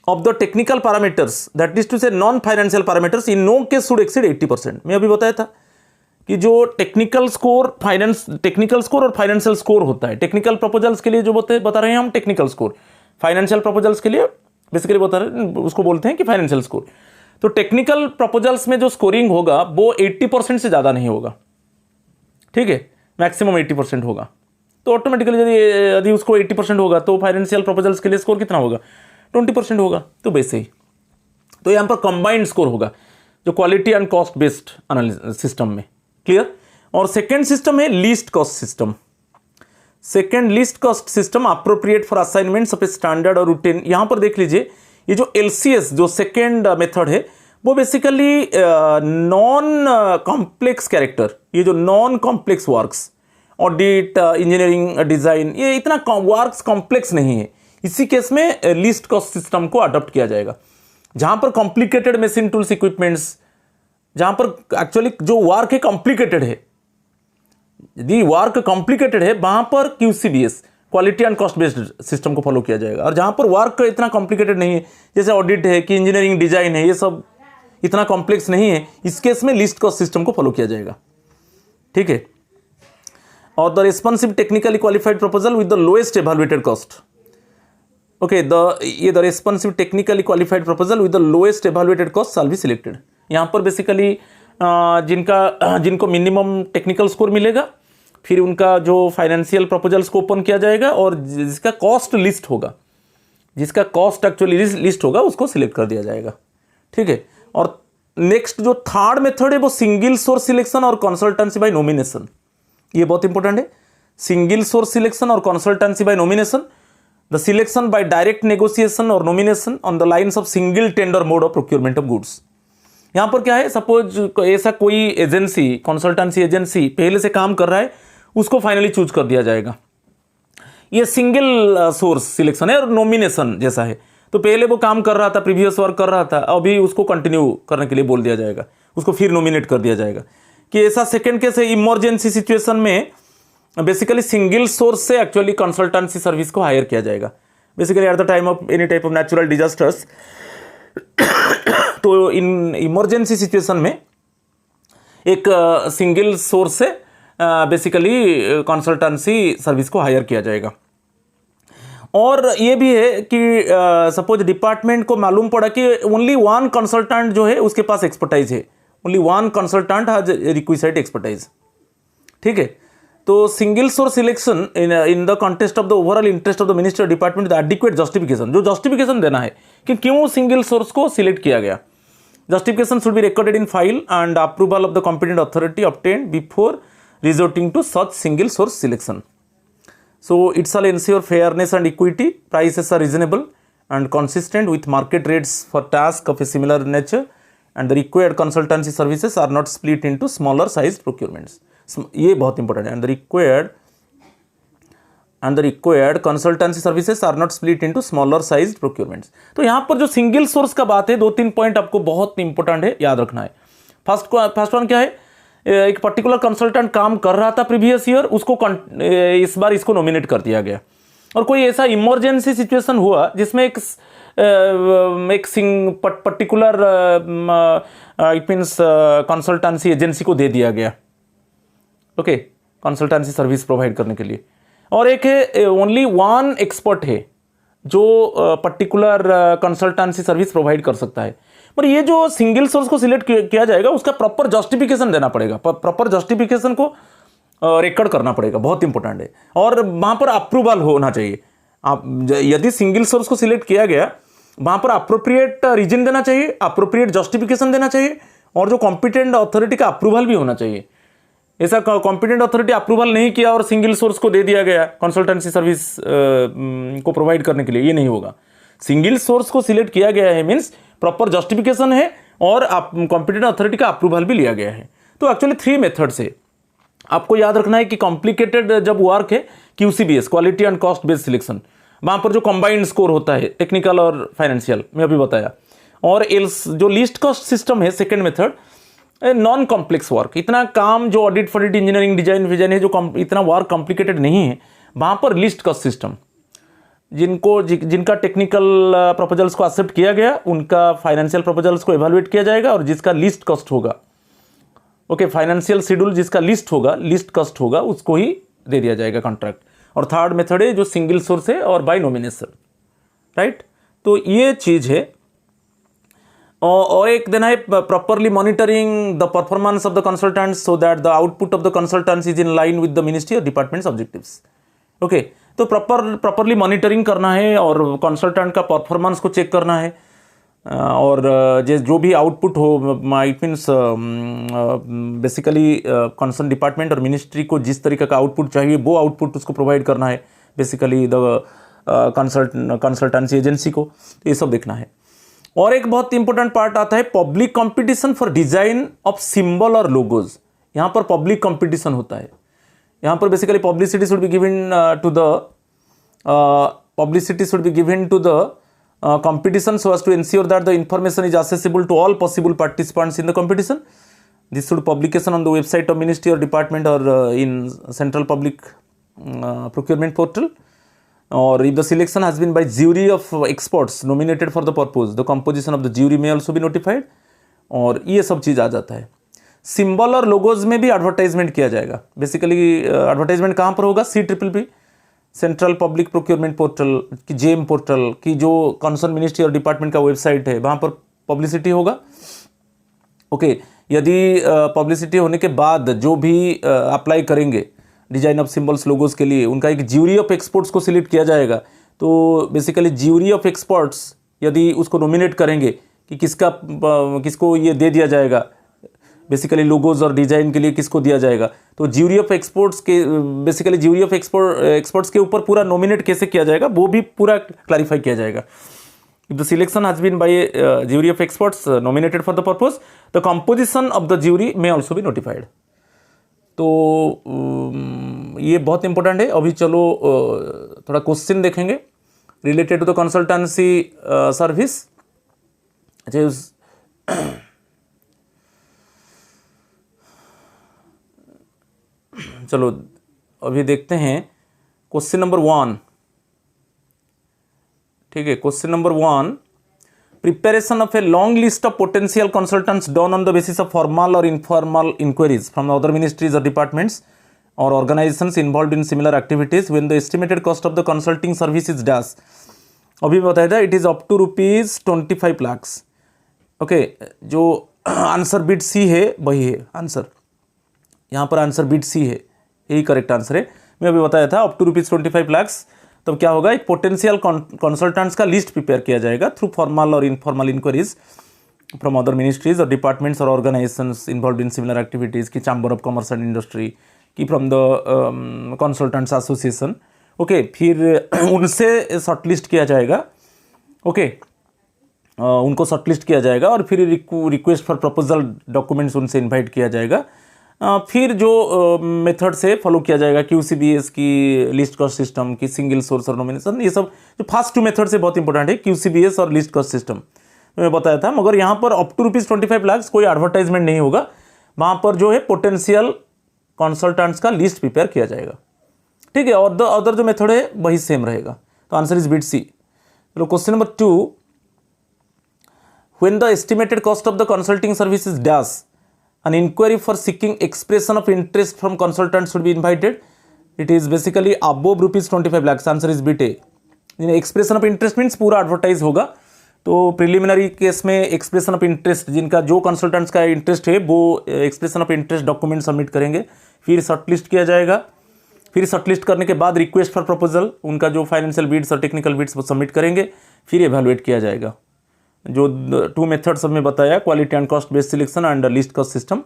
Speaker 1: of the technical parameters, that is to say non financial parameters, in no case should exceed 80%। मैं अभी बताया था कि जो टेक्निकल स्कोर और फाइनेंशियल स्कोर होता है, टेक्निकल प्रपोजल्स के लिए जो बता रहे हैं हम टेक्निकल स्कोर, फाइनेंशियल प्रपोजल्स के लिए बेसिकली बता रहे हैं, उसको बोलते हैं कि फाइनेंशियल स्कोर। तो टेक्निकल प्रपोजल्स में जो स्कोरिंग होगा वो 80% से ज़्यादा नहीं होगा। ठीक है, मैक्सिमम 80% होगा। तो ऑटोमेटिकली यदि उसको 80% होगा तो फाइनेंशियल प्रपोजल्स के लिए स्कोर कितना होगा, 20% होगा। तो वैसे ही तो यहाँ पर कंबाइंड स्कोर होगा जो quality and cost based system में। क्लियर। और सेकेंड सिस्टम है least cost system. Second list cost system appropriate for assignments of a standard और रूटीन। यहाँ पर देख लीजिए ये जो LCS जो सेकेंड मेथड है वो बेसिकली नॉन कॉम्प्लेक्स कैरेक्टर, ये जो non complex works audit engineering design ये इतना वर्क्स कॉम्प्लेक्स नहीं है, इसी केस में लिस्ट कॉस्ट सिस्टम को अडॉप्ट किया जाएगा। जहाँ पर कॉम्प्लिकेटेड मशीन टूल्स इक्विपमेंट्स, जहाँ पर एक्चुअली जो वर्क है कॉम्प्लिकेटेड है, यदि वर्क कॉम्प्लिकेटेड है वहाँ पर QCBS quality and cost based system को फॉलो किया जाएगा। और जहाँ पर वर्क इतना कॉम्प्लिकेटेड नहीं है, जैसे ऑडिट है कि इंजीनियरिंग डिजाइन है, ये सब इतना कॉम्प्लेक्स नहीं है, इस केस में लिस्ट कॉस्ट सिस्टम को फॉलो किया जाएगा। ठीक है। और the responsive technically qualified proposal with the lowest evaluated cost. Okay, the responsive technically qualified proposal with the lowest evaluated cost shell be selected. यहाँ पर बेसिकली जिनको मिनिमम टेक्निकल स्कोर मिलेगा, फिर उनका जो फाइनेंशियल प्रपोजल्स को ओपन किया जाएगा और जिसका कॉस्ट लिस्ट होगा, जिसका कॉस्ट एक्चुअली लिस्ट होगा उसको सिलेक्ट कर दिया जाएगा। ठीक है। और नेक्स्ट जो थर्ड मेथड है वो सिंगल सोर्स सिलेक्शन और कंसल्टेंसी बाय नॉमिनेशन। ये बहुत इंपॉर्टेंट है। सिंगल सोर्स सिलेक्शन और consultancy by nomination, the selection by direct negotiation और nomination on the lines of single tender mode of procurement of goods. यहाँ पर क्या है, सपोज ऐसा कोई एजेंसी, कंसल्टेंसी एजेंसी पहले से काम कर रहा है, उसको फाइनली चूज कर दिया जाएगा। ये सिंगल सोर्स सिलेक्शन है और नॉमिनेशन जैसा है। तो पहले वो काम कर रहा था, प्रीवियस वर्क कर रहा था, अभी उसको कंटिन्यू करने के लिए बोल दिया जाएगा, उसको फिर नॉमिनेट कर दिया जाएगा। कि ऐसा सेकेंड केस है, इमरजेंसी सिचुएशन में बेसिकली सिंगल सोर्स से एक्चुअली कंसल्टेंसी सर्विस को हायर किया जाएगा। Basically at the time of any type of natural disasters, तो इन इमरजेंसी सिचुएशन में एक सिंगल सोर्स से बेसिकली कंसल्टेंसी सर्विस को हायर किया जाएगा। और ये भी है कि सपोज डिपार्टमेंट को मालूम पड़ा कि ओनली वन कंसल्टेंट जो है उसके पास एक्सपर्टाइज है, only one consultant has requisite expertise. ठीक है। तो single source selection in the contest of the overall interest of the minister department the adequate justification, जो जस्टिफिकेशन देना है कि क्यों सिंगल सोर्स को सिलेक्ट किया गया। Justification should be recorded in file and approval of the competent authority obtained before resorting to such single source selection. So it shall ensure fairness and equity, prices are reasonable and consistent with market rates for tasks of a similar nature, and the required consultancy services are not split into smaller sized procurements. ये बहुत important है। and the required consultancy services are not split into smaller sized procurements. तो यहाँ पर जो single source का बात है, 2-3 पॉइंट आपको बहुत इंपॉर्टेंट है, याद रखना है। फर्स्ट वन क्या है, एक पर्टिकुलर कंसल्टेंट काम कर रहा था प्रीवियस ईयर, उसको इस बार इसको नॉमिनेट कर दिया गया। और कोई ऐसा इमरजेंसी सिचुएशन हुआ जिसमें एक particular it means consultancy agency को दे दिया गया, ओके, कंसल्टेंसी सर्विस प्रोवाइड करने के लिए। और एक है ओनली वन एक्सपर्ट है जो पर्टिकुलर कंसल्टेंसी सर्विस प्रोवाइड कर सकता है। पर ये जो सिंगल सोर्स को सिलेक्ट किया जाएगा उसका प्रॉपर जस्टिफिकेशन देना पड़ेगा, प्रॉपर जस्टिफिकेशन को रिकॉर्ड करना पड़ेगा, बहुत इंपॉर्टेंट है। और वहाँ पर अप्रूवल होना चाहिए। आप यदि सिंगल सोर्स को सिलेक्ट किया गया, वहाँ पर अप्रोप्रिएट रीजन देना चाहिए, अप्रोप्रिएट जस्टिफिकेशन देना चाहिए, और जो कॉम्पिटेंट अथॉरिटी का अप्रूवल भी होना चाहिए। ऐसा कॉम्पिटेंट अथॉरिटी अप्रूवल नहीं किया और सिंगल सोर्स को दे दिया गया कंसल्टेंसी सर्विस को प्रोवाइड करने के लिए, ये नहीं होगा। सिंगल सोर्स को सिलेक्ट किया गया है मीन्स प्रॉपर जस्टिफिकेशन है और कॉम्पिटेंट अथॉरिटी का अप्रूवल भी लिया गया है। तो एक्चुअली 3 मेथड से आपको याद रखना है कि कॉम्प्लिकेटेड जब वर्क है, QCBS quality and cost based selection, वहाँ पर जो कंबाइंड स्कोर होता है टेक्निकल और फाइनेंशियल, मैं अभी बताया। और एल्स जो लिस्ट कॉस्ट सिस्टम है second method, non complex work, इतना काम जो ऑडिट फॉडिट इंजीनियरिंग डिजाइन विजाइन है, जो इतना वर्क कॉम्प्लिकेटेड नहीं है, वहाँ पर लिस्ट कॉस्ट सिस्टम, जिनका टेक्निकल प्रपोजल्स को एक्सेप्ट किया गया उनका फाइनेंशियल प्रपोजल्स को एवेलुएट किया जाएगा, और जिसका लिस्ट कॉस्ट होगा, ओके, फाइनेंशियल शेड्यूल जिसका लिस्ट कॉस्ट होगा उसको ही दे दिया जाएगा कॉन्ट्रैक्ट। और थर्ड मेथड है जो सिंगल सोर्स है और बाय नॉमिनेशन, राइट। तो ये चीज़ है। और एक देना है properly monitoring the performance of the consultants so that the output of the consultants is in line with the ministry और डिपार्टमेंट्स ऑब्जेक्टिव्स, ओके। तो प्रॉपरली मॉनिटरिंग करना है और कंसल्टेंट का परफॉर्मेंस को चेक करना है, और जो भी आउटपुट हो, it means basically concern department और मिनिस्ट्री को जिस तरीके का आउटपुट चाहिए वो आउटपुट उसको प्रोवाइड करना है, बेसिकली द कंसल्टेंसी एजेंसी को, तो ये सब देखना है। और एक बहुत इंपॉर्टेंट पार्ट आता है public competition for design of symbol और लोगोज। यहाँ पर पब्लिक कंपटीशन होता है, यहाँ पर basically publicity should be given to the competition so as to ensure that the information is accessible to all possible participants in the competition. This should publication on the website of ministry or department or in central public procurement portal. Or if the selection has been by jury of experts nominated for the purpose, the composition of the jury may also be notified. और ये सब चीज़ आ जाता है। Symbol और logos में भी advertisement किया जाएगा। बेसिकली एडवर्टाइजमेंट कहाँ पर होगा? CPPP central public procurement portal की, जेम पोर्टल की जो कंसर्न मिनिस्ट्री और डिपार्टमेंट का वेबसाइट है, वहाँ पर पब्लिसिटी होगा। ओके, यदि पब्लिसिटी होने के बाद जो भी अप्लाई करेंगे डिजाइन ऑफ सिंबल्स लोगोस के लिए, उनका एक ज्यूरी ऑफ एक्सपर्ट्स को सिलेक्ट किया जाएगा। तो बेसिकली ज्यूरी ऑफ एक्सपर्ट्स यदि उसको नॉमिनेट करेंगे कि किसको ये दे दिया जाएगा, बेसिकली लोगोज और डिजाइन के लिए किसको दिया जाएगा, तो ज्यूरी ऑफ एक्सपर्ट्स के, बेसिकली ज्यूरी ऑफ एक्सपर्ट्स के ऊपर पूरा नॉमिनेट कैसे किया जाएगा वो भी पूरा क्लैरिफाई किया जाएगा। If the selection has been by jury of experts nominated for the purpose, the composition of the jury may also be notified. तो ये बहुत इंपॉर्टेंट है। अभी चलो थोड़ा क्वेश्चन देखेंगे related to the consultancy service. चलो अभी देखते हैं क्वेश्चन नंबर 1। ठीक है, question number 1, preparation of a long list of potential consultants done on the basis of formal और informal inquiries from other ministries और डिपार्टमेंट्स और organisations involved in similar activities when the estimated cost of the consulting service is dash. अभी बताया था it is up to ₹25 lakh. Okay, जो answer bit सी है वही है आंसर, यहाँ पर आंसर बिट सी है, यही करेक्ट आंसर है। मैं अभी बताया था अप टू ₹25 लाख। तब क्या होगा, एक पोटेंशियल कंसल्टेंट्स का लिस्ट प्रिपेयर किया जाएगा थ्रू फॉर्मल और informal inquiries from other ministries और डिपार्टमेंट्स और organisations involved in similar activities की, chamber of commerce and industry की, from the consultants association. Okay, फिर उनसे शॉर्टलिस्ट किया जाएगा। ओके, उनको शॉर्टलिस्ट किया जाएगा और फिर रिक्वेस्ट फॉर प्रपोजल डॉक्यूमेंट्स उनसे इन्वाइट किया जाएगा। फिर जो मेथड से फॉलो किया जाएगा QCBS की, लिस्ट कॉस्ट सिस्टम की, सिंगल सोर्स और नॉमिनेशन, ये सब जो फर्स्ट 2 मेथड से बहुत इंपॉर्टेंट है, QCBS और लिस्ट कॉस्ट सिस्टम मैं बताया था। मगर यहाँ पर अप टू ₹25 लाख कोई एडवर्टाइजमेंट नहीं होगा, वहाँ पर जो है पोटेंशियल कंसल्टेंट्स का लिस्ट प्रिपेयर किया जाएगा। ठीक है, और द अदर जो मेथड है वही सेम रहेगा। तो आंसर इज बिट सी। चलो question number 2, when the estimated cost of the consulting service is dash, an inquiry for seeking expression of interest from consultants should be invited. It is basically above ₹25 lakhs. Answer is bit A. Expression of interest means पूरा advertise होगा। तो preliminary case में expression of interest, जिनका जो consultants का interest है वो expression of interest document submit करेंगे, फिर शॉर्टलिस्ट किया जाएगा। फिर शॉर्टलिस्ट करने के बाद रिक्वेस्ट फॉर प्रपोजल, उनका जो फाइनेंशियल बिड्स और टेक्निकल बिड्स वो सबमिट करेंगे, फिर एवेलुएट किया जाएगा। जो 2 मेथड्स हमने बताया, quality and cost based selection and list cost system.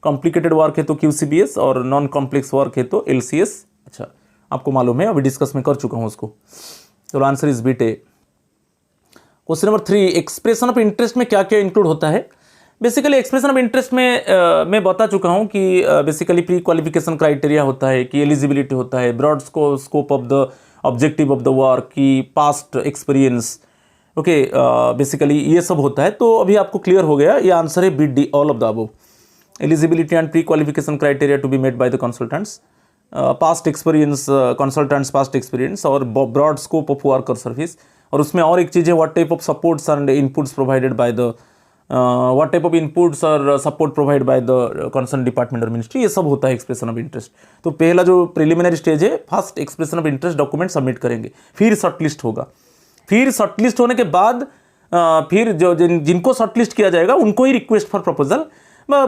Speaker 1: Complicated work है तो QCBS और नॉन कॉम्प्लेक्स वर्क है तो LCS। अच्छा, आपको मालूम है, अभी डिस्कस में कर चुका हूँ उसको। तो answer is bit A. Question number 3, expression of interest में क्या क्या इंक्लूड होता है? बेसिकली एक्सप्रेशन ऑफ इंटरेस्ट में मैं बता चुका हूँ कि बेसिकली प्री क्वालिफिकेशन क्राइटेरिया होता है, कि एलिजिबिलिटी होता है, broad scope of the objective of the work, की पास्ट एक्सपीरियंस। ओके, बेसिकली ये सब होता है। तो अभी आपको क्लियर हो गया, ये आंसर है bit D, all of the above. Eligibility and pre qualification criteria to be met by the consultants, past experience, consultants past experience, और ब्रॉड स्कोप ऑफ वर्क और सर्विस। और उसमें और एक चीज़ है, what type of supports and inputs provided by the, what type of inputs और support provide by the concern department और मिनिस्ट्री, ये सब होता है एक्सप्रेशन ऑफ इंटरेस्ट। तो पहला जो प्रिलिमिनरी स्टेज है, first expression of interest document submit करेंगे, फिर शॉर्टलिस्ट होगा। फिर शॉर्टलिस्ट होने के बाद फिर जो जिनको शॉर्टलिस्ट किया जाएगा उनको ही रिक्वेस्ट फॉर प्रपोजल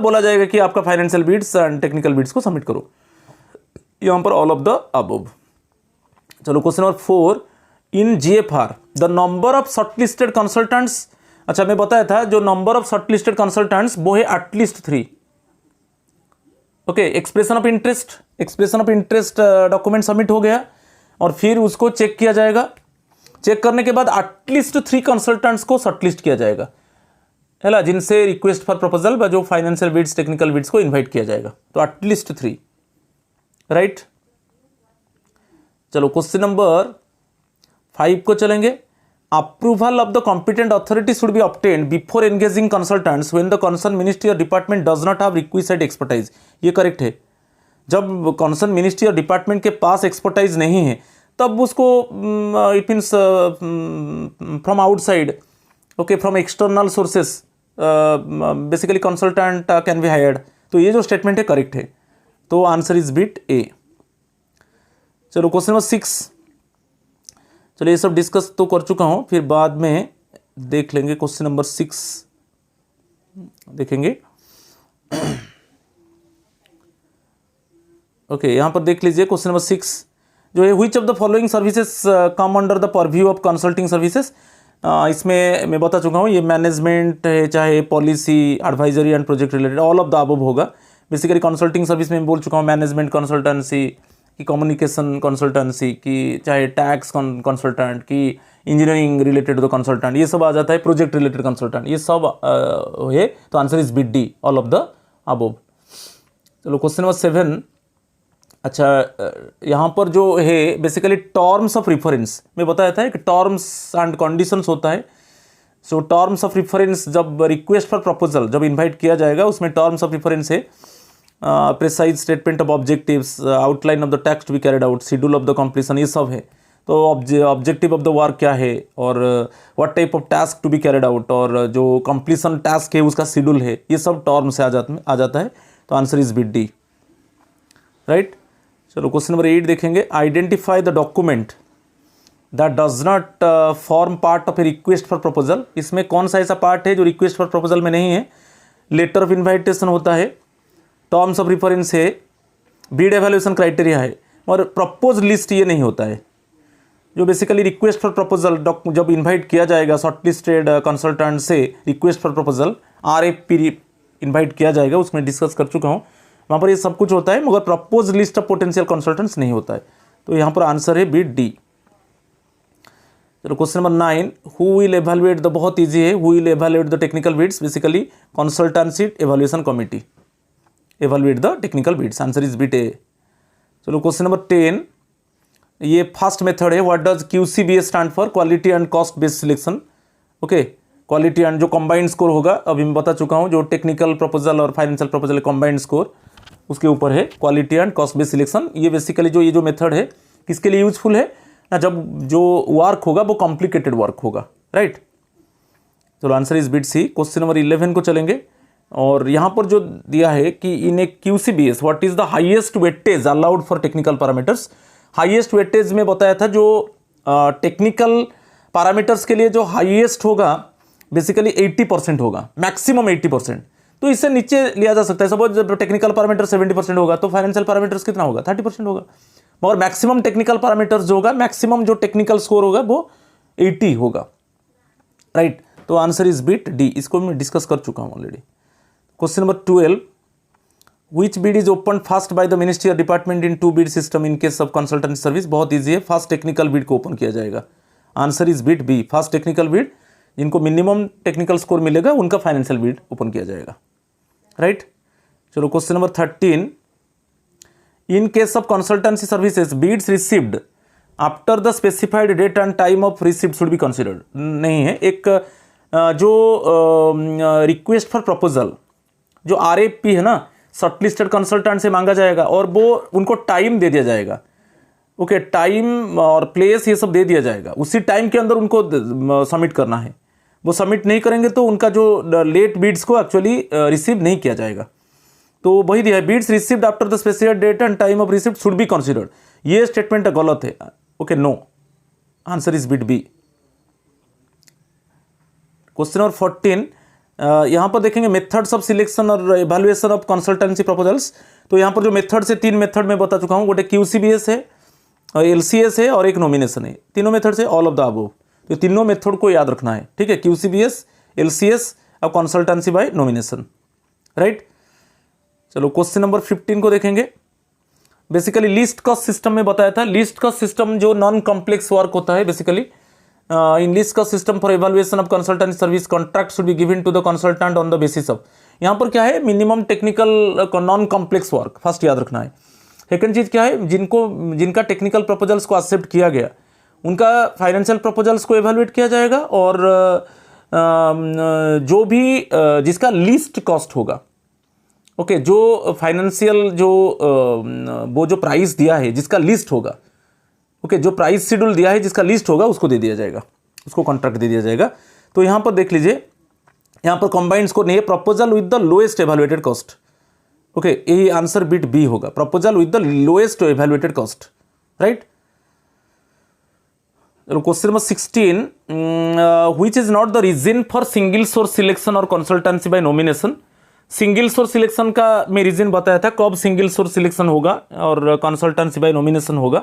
Speaker 1: बोला जाएगा कि आपका financial bids and technical bids को सबमिट करो। यहाँ पर ऑल ऑफ द अबव। चलो question number 4, in GFR the number of shortlisted consultants अच्छा, मैं बताया था जो number of short listed consultants वो है at least 3। Okay, expression of interest document submit हो गया और फिर उसको चेक किया जाएगा। चेक करने के बाद एटलीस्ट 3 कंसल्टेंट्स को शॉर्टलिस्ट किया जाएगा, है ना, जिनसे रिक्वेस्ट फॉर प्रपोजल व जो फाइनेंशियल बिड्स, टेक्निकल बिड्स को इनवाइट किया जाएगा। तो एटलीस्ट 3, राइट। चलो क्वेश्चन नंबर 5 को चलेंगे। Approval of the competent authority should be obtained before engaging consultants when the concern ministry और department does not have requisite expertise. ये करेक्ट है। जब कंसर्न मिनिस्ट्री और डिपार्टमेंट के पास एक्सपर्टाइज नहीं है तब उसको it means from outside, okay, from external sources basically consultant can be hired. तो ये जो स्टेटमेंट है करेक्ट है। तो आंसर इज बिट ए। चलो क्वेश्चन नंबर 6। चलो ये सब डिस्कस तो कर चुका हूँ, फिर बाद में देख लेंगे। क्वेश्चन नंबर 6 देखेंगे। ओके, यहाँ पर देख लीजिए क्वेश्चन नंबर 6 जो है, which of the following services come under the purview of consulting services. इसमें मैं बता चुका हूँ, ये मैनेजमेंट है, चाहे policy, advisory and project related, all of the above होगा। बेसिकली कंसल्टिंग सर्विस में बोल चुका हूँ, मैनेजमेंट कंसल्टेंसी की, कम्युनिकेशन कंसल्टेंसी की, चाहे टैक्स कंसल्टेंट की, इंजीनियरिंग रिलेटेड तो कंसल्टेंट, ये सब आ जाता है, प्रोजेक्ट रिलेटेड कंसल्टेंट, ये सब है। तो answer is bit D, all of the above. चलो क्वेश्चन नंबर 7। अच्छा, यहाँ पर जो है बेसिकली टर्म्स ऑफ रिफरेंस में बताया था कि टर्म्स एंड कंडीशंस होता है। सो टर्म्स ऑफ रिफरेंस, जब रिक्वेस्ट फॉर प्रपोजल जब इनवाइट किया जाएगा उसमें टर्म्स ऑफ रिफरेंस है precise statement of objectives, outline of the tasks to be carried out, schedule of the completion, ये सब है। तो ऑब्जेक्टिव ऑफ द वर्क क्या है और what type of task to be carried out और जो कंप्लीशन टास्क है उसका शेड्यूल है, ये सब टर्म से आ जाता है। तो answer is bit D, right. चलो क्वेश्चन नंबर 8 देखेंगे। Identify the document that does not form part of A request for proposal. इसमें कौन सा ऐसा पार्ट है जो रिक्वेस्ट फॉर प्रपोजल में नहीं है। लेटर ऑफ इन्वाइटेशन होता है, टर्म्स ऑफ रिफरेंस है, बिड एवेल्यूएशन क्राइटेरिया है, और प्रपोज लिस्ट ये नहीं होता है। जो बेसिकली रिक्वेस्ट फॉर प्रपोजल जब इनवाइट किया जाएगा शॉर्टलिस्टेड कंसल्टेंट से, request for proposal RFP invite किया जाएगा, उसमें डिस्कस कर चुका हूँ, वहाँ पर ये सब कुछ होता है, मगर propose list of potential consultants नहीं होता है। तो यहाँ पर आंसर है बिट डी। चलो question number 9। Who will evaluate the, बहुत ईजी है, who will evaluate the technical bids. Basically consultancy evaluation committee evaluate the technical bids. Answer is bit A. चलो क्वेश्चन नंबर 10। ये फर्स्ट मेथड है। What does QCBS stand for, quality and cost based selection. Okay, quality and जो combined score होगा, अभी मैं बता चुका हूँ, जो टेक्निकल प्रपोजल और फाइनेंशियल प्रपोजल कंबाइंड स्कोर उसके ऊपर है quality and cost based selection. ये बेसिकली ये जो मेथड है किसके लिए यूजफुल है ना, जब जो वर्क होगा वो कॉम्प्लिकेटेड वर्क होगा, राइट। चलो answer is bit C. Question number 11 को चलेंगे, और यहाँ पर जो दिया है कि इन ए QCBS what is the highest weightage allowed for technical parameters. Highest weightage में बताया था जो टेक्निकल पैरामीटर्स के लिए जो हाईएस्ट होगा बेसिकली 80% होगा, मैक्सिमम 80%। तो इससे नीचे लिया जा सकता है। सपोज जब टेक्निकल पैरामीटर 70% होगा तो फाइनेंशियल पैरामीटर्स कितना होगा, 30% होगा। मगर मैक्सिमम टेक्निकल पैरामीटर्स जो होगा, मैक्सिमम जो टेक्निकल स्कोर होगा वो 80 होगा, राइट। तो आंसर इज बिट डी। इसको मैं डिस्कस कर चुका हूँ already. Question number 12। Which bid is open first by the ministry और department in 2 bid system in case of consultancy service. बहुत ईजी है, फर्स्ट टेक्निकल बिड को ओपन किया जाएगा। Answer is bit B. First technical bid, जिनको minimum technical score मिलेगा उनका financial bid open किया जाएगा, राइट। चलो question number 13। In case of consultancy services bids received after the specified date and time of receipt should be considered. नहीं है। एक जो रिक्वेस्ट फॉर प्रपोजल जो RFP है ना, शॉर्टलिस्टेड कंसल्टेंट से मांगा जाएगा और वो उनको टाइम दे दिया जाएगा। ओके, टाइम और प्लेस ये सब दे दिया जाएगा, उसी टाइम के अंदर उनको सबमिट करना है। वो सबमिट नहीं करेंगे तो उनका जो लेट बिड्स को एक्चुअली रिसीव नहीं किया जाएगा। तो वही दिया है, bids received after the specified date and time of receipt should be considered. ये स्टेटमेंट गलत है। Okay, no. Answer is bit B. Question number 14। यहाँ पर देखेंगे मेथड्स ऑफ सिलेक्शन और इवैल्यूएशन ऑफ कंसल्टेंसी प्रपोजल्स। तो यहाँ पर जो मेथड से 3 मेथड में बता चुका हूँ, गोटे QCBS है, LCS है और एक नॉमिनेशन है। तीनों मेथड से ऑल ऑफ द अबव। तो तीनों मेथड को याद रखना है, ठीक है। QCBS, LCS और कंसल्टेंसी बाय नॉमिनेशन, राइट। चलो क्वेश्चन नंबर 15 को देखेंगे। बेसिकली लीस्ट कॉस्ट सिस्टम में बताया था, लीस्ट कॉस्ट सिस्टम जो नॉन कॉम्प्लेक्स वर्क होता है basically in least cost system for evaluation of consultancy service contract should be given to the consultant on the basis of, यहाँ पर क्या है, minimum technical non complex work, first याद रखना है। सेकंड चीज क्या है, जिनका टेक्निकल प्रपोजल्स को एक्सेप्ट किया गया उनका फाइनेंशियल प्रपोजल्स को एवेल्युएट किया जाएगा, और जो भी जिसका लीस्ट कॉस्ट होगा, ओके, जो फाइनेंशियल जो वो जो प्राइस दिया है जिसका लिस्ट होगा, ओके, जो प्राइस शेड्यूल दिया है जिसका लिस्ट होगा उसको दे दिया जाएगा, उसको कॉन्ट्रैक्ट दे दिया जाएगा। तो यहाँ पर देख लीजिए, यहाँ पर कंबाइंड स्कोर नहीं है, proposal with the lowest evaluated cost, okay, ये आंसर बिट बी होगा, proposal with the lowest evaluated cost, right. Question number 16, which is not the reason for single source selection और consultancy by nomination. Single source selection का मैं reason बताया था, कब single source selection होगा और consultancy by nomination होगा।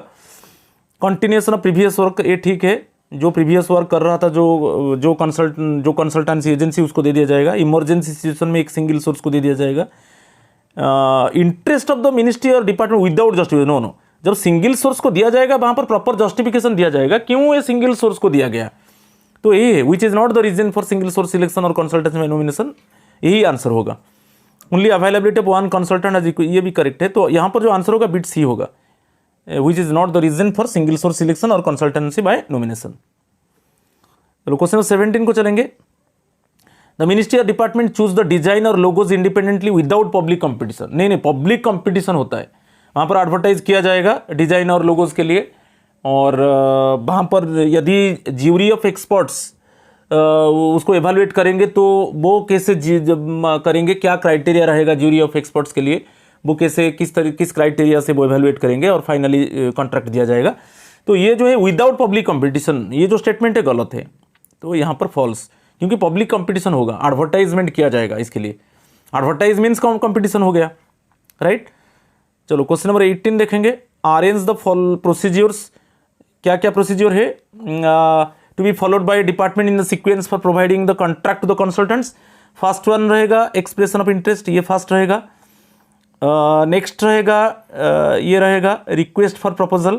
Speaker 1: Continuation of previous work, ये ठीक है, जो प्रीवियस वर्क कर रहा था जो कंसल्टेंसी एजेंसी उसको दे दिया जाएगा। इमरजेंसी सिचुएशन में एक सिंगल सोर्स को दे दिया जाएगा। इंटरेस्ट ऑफ द मिनिस्ट्री और डिपार्टमेंट विदाउट जस्टिफिकेशन, नो, जब सिंगल सोर्स को दिया जाएगा वहां पर प्रॉपर जस्टिफिकेशन दिया जाएगा क्यों ये सिंगल सोर्स को दिया गया, तो यही है which is not the reason for single source selection और कंसल्टेंसी बाय नॉमिनेशन, यही आंसर होगा। Only availability of one consultant, ये भी करेक्ट है, तो यहाँ पर जो आंसर होगा बिट सी होगा, which is not the reason for single source selection और कंसल्टेंसी बाय नॉमिनेशन। चलो क्वेश्चन 17 को चलेंगे। द मिनिस्ट्री और डिपार्टमेंट चूज द डिजाइन और logos independently without public competition, नहीं, पब्लिक कंपटीशन होता है, वहाँ पर एडवर्टाइज किया जाएगा डिजाइन और लोगोज के लिए, और वहाँ पर यदि ज्यूरी ऑफ एक्सपर्ट्स उसको एवेल्युएट करेंगे तो वो कैसे करेंगे, क्या क्राइटेरिया रहेगा ज्यूरी ऑफ एक्सपर्ट्स के लिए, वो कैसे किस क्राइटेरिया से वो एवेल्युएट करेंगे और फाइनली कॉन्ट्रैक्ट दिया जाएगा। तो ये जो है विदाउट पब्लिक कंपटीशन, ये जो स्टेटमेंट है गलत है, तो यहाँ पर फॉल्स, क्योंकि पब्लिक कंपटीशन होगा, एडवर्टाइजमेंट किया जाएगा इसके लिए, एडवर्टाइज मीन्स कंपटीशन हो गया, राइट। चलो क्वेश्चन नंबर 18 देखेंगे। अरेंज द प्रोसीज्योर्स, क्या क्या प्रोसीज्योर है to be followed by department in the sequence for providing the contract to the consultants. First one रहेगा एक्सप्रेशन ऑफ इंटरेस्ट, ये फर्स्ट रहेगा। नेक्स्ट रहेगा ये रहेगा request for proposal,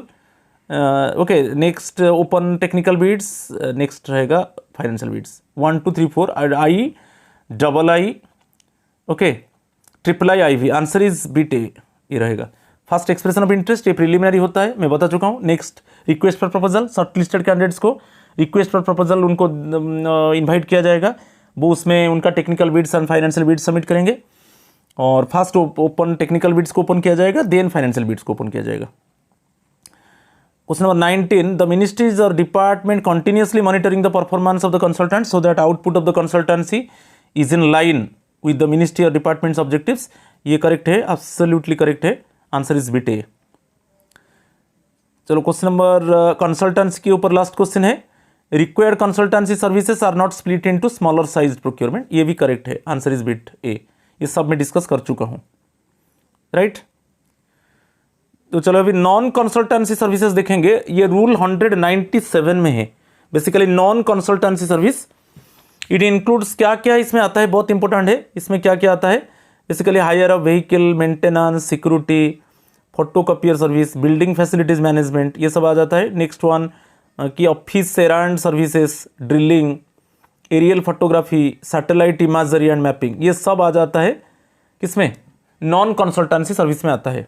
Speaker 1: okay, next open technical bids, next रहेगा financial bids, 1 2 3 4 I, double I, okay, triple I, I V, answer is bit A, ये रहेगा। First expression of interest, ये preliminary होता है, मैं बता चुका हूँ। Next request for proposal, shortlisted candidates को रिक्वेस्ट फॉर प्रपोजल उनको इनवाइट किया जाएगा, वो उसमें उनका technical bids and financial bids submit करेंगे, और फर्स्ट ओपन टेक्निकल बिड्स को ओपन किया जाएगा, देन फाइनेंशियल बिड्स को ओपन किया जाएगा। क्वेश्चन नंबर 19, द मिनिस्ट्रीज और department continuously monitoring the performance of the consultant so that output of the consultancy is in line with the ministry और departments objectives, ये correct है, absolutely correct है, answer is bit A. चलो question number consultancy के ऊपर last question है। Required consultancy services are not split into smaller size procurement, ये भी करेक्ट है, आंसर इज बिट ए, ये सब मैं डिस्कस कर चुका हूं, राइट। तो चलो अभी नॉन कंसल्टेंसी सर्विसेज देखेंगे, ये रूल 197 में है। Basically non consultancy service it includes, क्या क्या इसमें आता है, बहुत इंपॉर्टेंट है, इसमें क्या क्या आता है। Basically hire of vehicle, maintenance, security, photocopier service, building facilities management, ये सब आ जाता है। नेक्स्ट वन की office around services, drilling, aerial photography, satellite imagery and mapping, ये सब आ जाता है किसमें, नॉन कंसल्टेंसी सर्विस में आता है।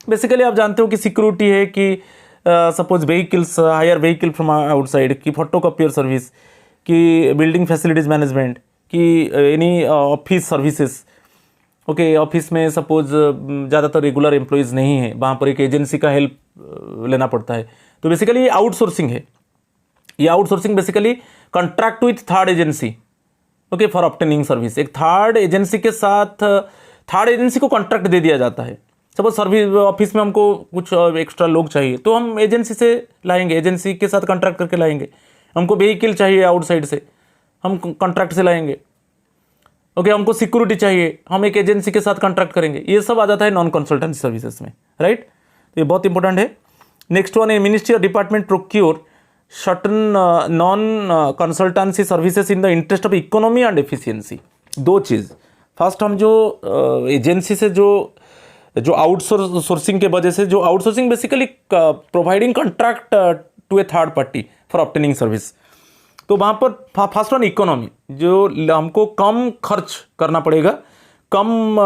Speaker 1: बेसिकली आप जानते हो कि सिक्योरिटी है, कि suppose vehicles, hire vehicle from outside, की फोटोकॉपियर सर्विस, की बिल्डिंग फैसिलिटीज मैनेजमेंट, की any office services, okay, office में सपोज ज़्यादातर रेगुलर एम्प्लॉयज़ नहीं है, वहाँ पर एक एजेंसी का हेल्प लेना पड़ता है, तो बेसिकली ये आउटसोर्सिंग है। ये outsourcing basically contract with third agency, okay, for obtaining service, एक थर्ड एजेंसी के साथ थर्ड एजेंसी को कॉन्ट्रैक्ट दे दिया जाता है। सपोज सर्विस ऑफिस में हमको कुछ एक्स्ट्रा लोग चाहिए तो हम एजेंसी से लाएंगे, एजेंसी के साथ कॉन्ट्रैक्ट करके लाएंगे। हमको व्हीकल चाहिए आउटसाइड से, हम कॉन्ट्रैक्ट से लाएंगे, ओके, हमको सिक्योरिटी चाहिए, हम एक एजेंसी के साथ कॉन्ट्रैक्ट करेंगे, ये सब आ जाता है नॉन कंसल्टेंसी सर्विसेज में, राइट। तो ये बहुत इंपॉर्टेंट है। नेक्स्ट वन है मिनिस्ट्री और department procure certain non consultancy services in the interest of economy and efficiency. दो चीज़, फर्स्ट हम जो एजेंसी से जो आउटसोर्सिंग के वजह से, जो outsourcing basically providing contract to a third party for obtaining service, तो वहाँ पर फर्स्ट वन इकोनॉमी, जो हमको कम खर्च करना पड़ेगा, कम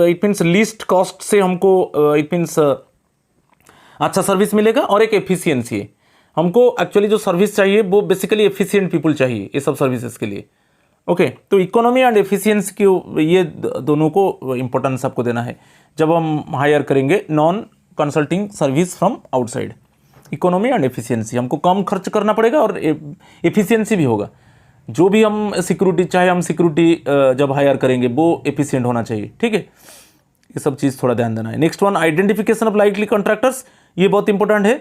Speaker 1: इट मीन्स लीस्ट कॉस्ट से हमको इट मीन्स अच्छा सर्विस मिलेगा, और एक एफिशिएंसी है। हमको एक्चुअली जो सर्विस चाहिए वो बेसिकली एफिशिएंट पीपल चाहिए ये सब सर्विसेज के लिए। ओके, तो इकोनॉमी एंड एफिशिएंसी की ये दोनों को इम्पोर्टेंस आपको देना है जब हम हायर करेंगे non consulting service from outside. Economy and efficiency, हमको कम खर्च करना पड़ेगा और एफिशिएंसी भी होगा। जो भी हम सिक्योरिटी, चाहे हम सिक्योरिटी जब हायर करेंगे वो एफिशिएंट होना चाहिए। ठीक है, ये सब चीज़ थोड़ा ध्यान देना है। Next one, identification of likely contractors, ये बहुत इंपॉर्टेंट है।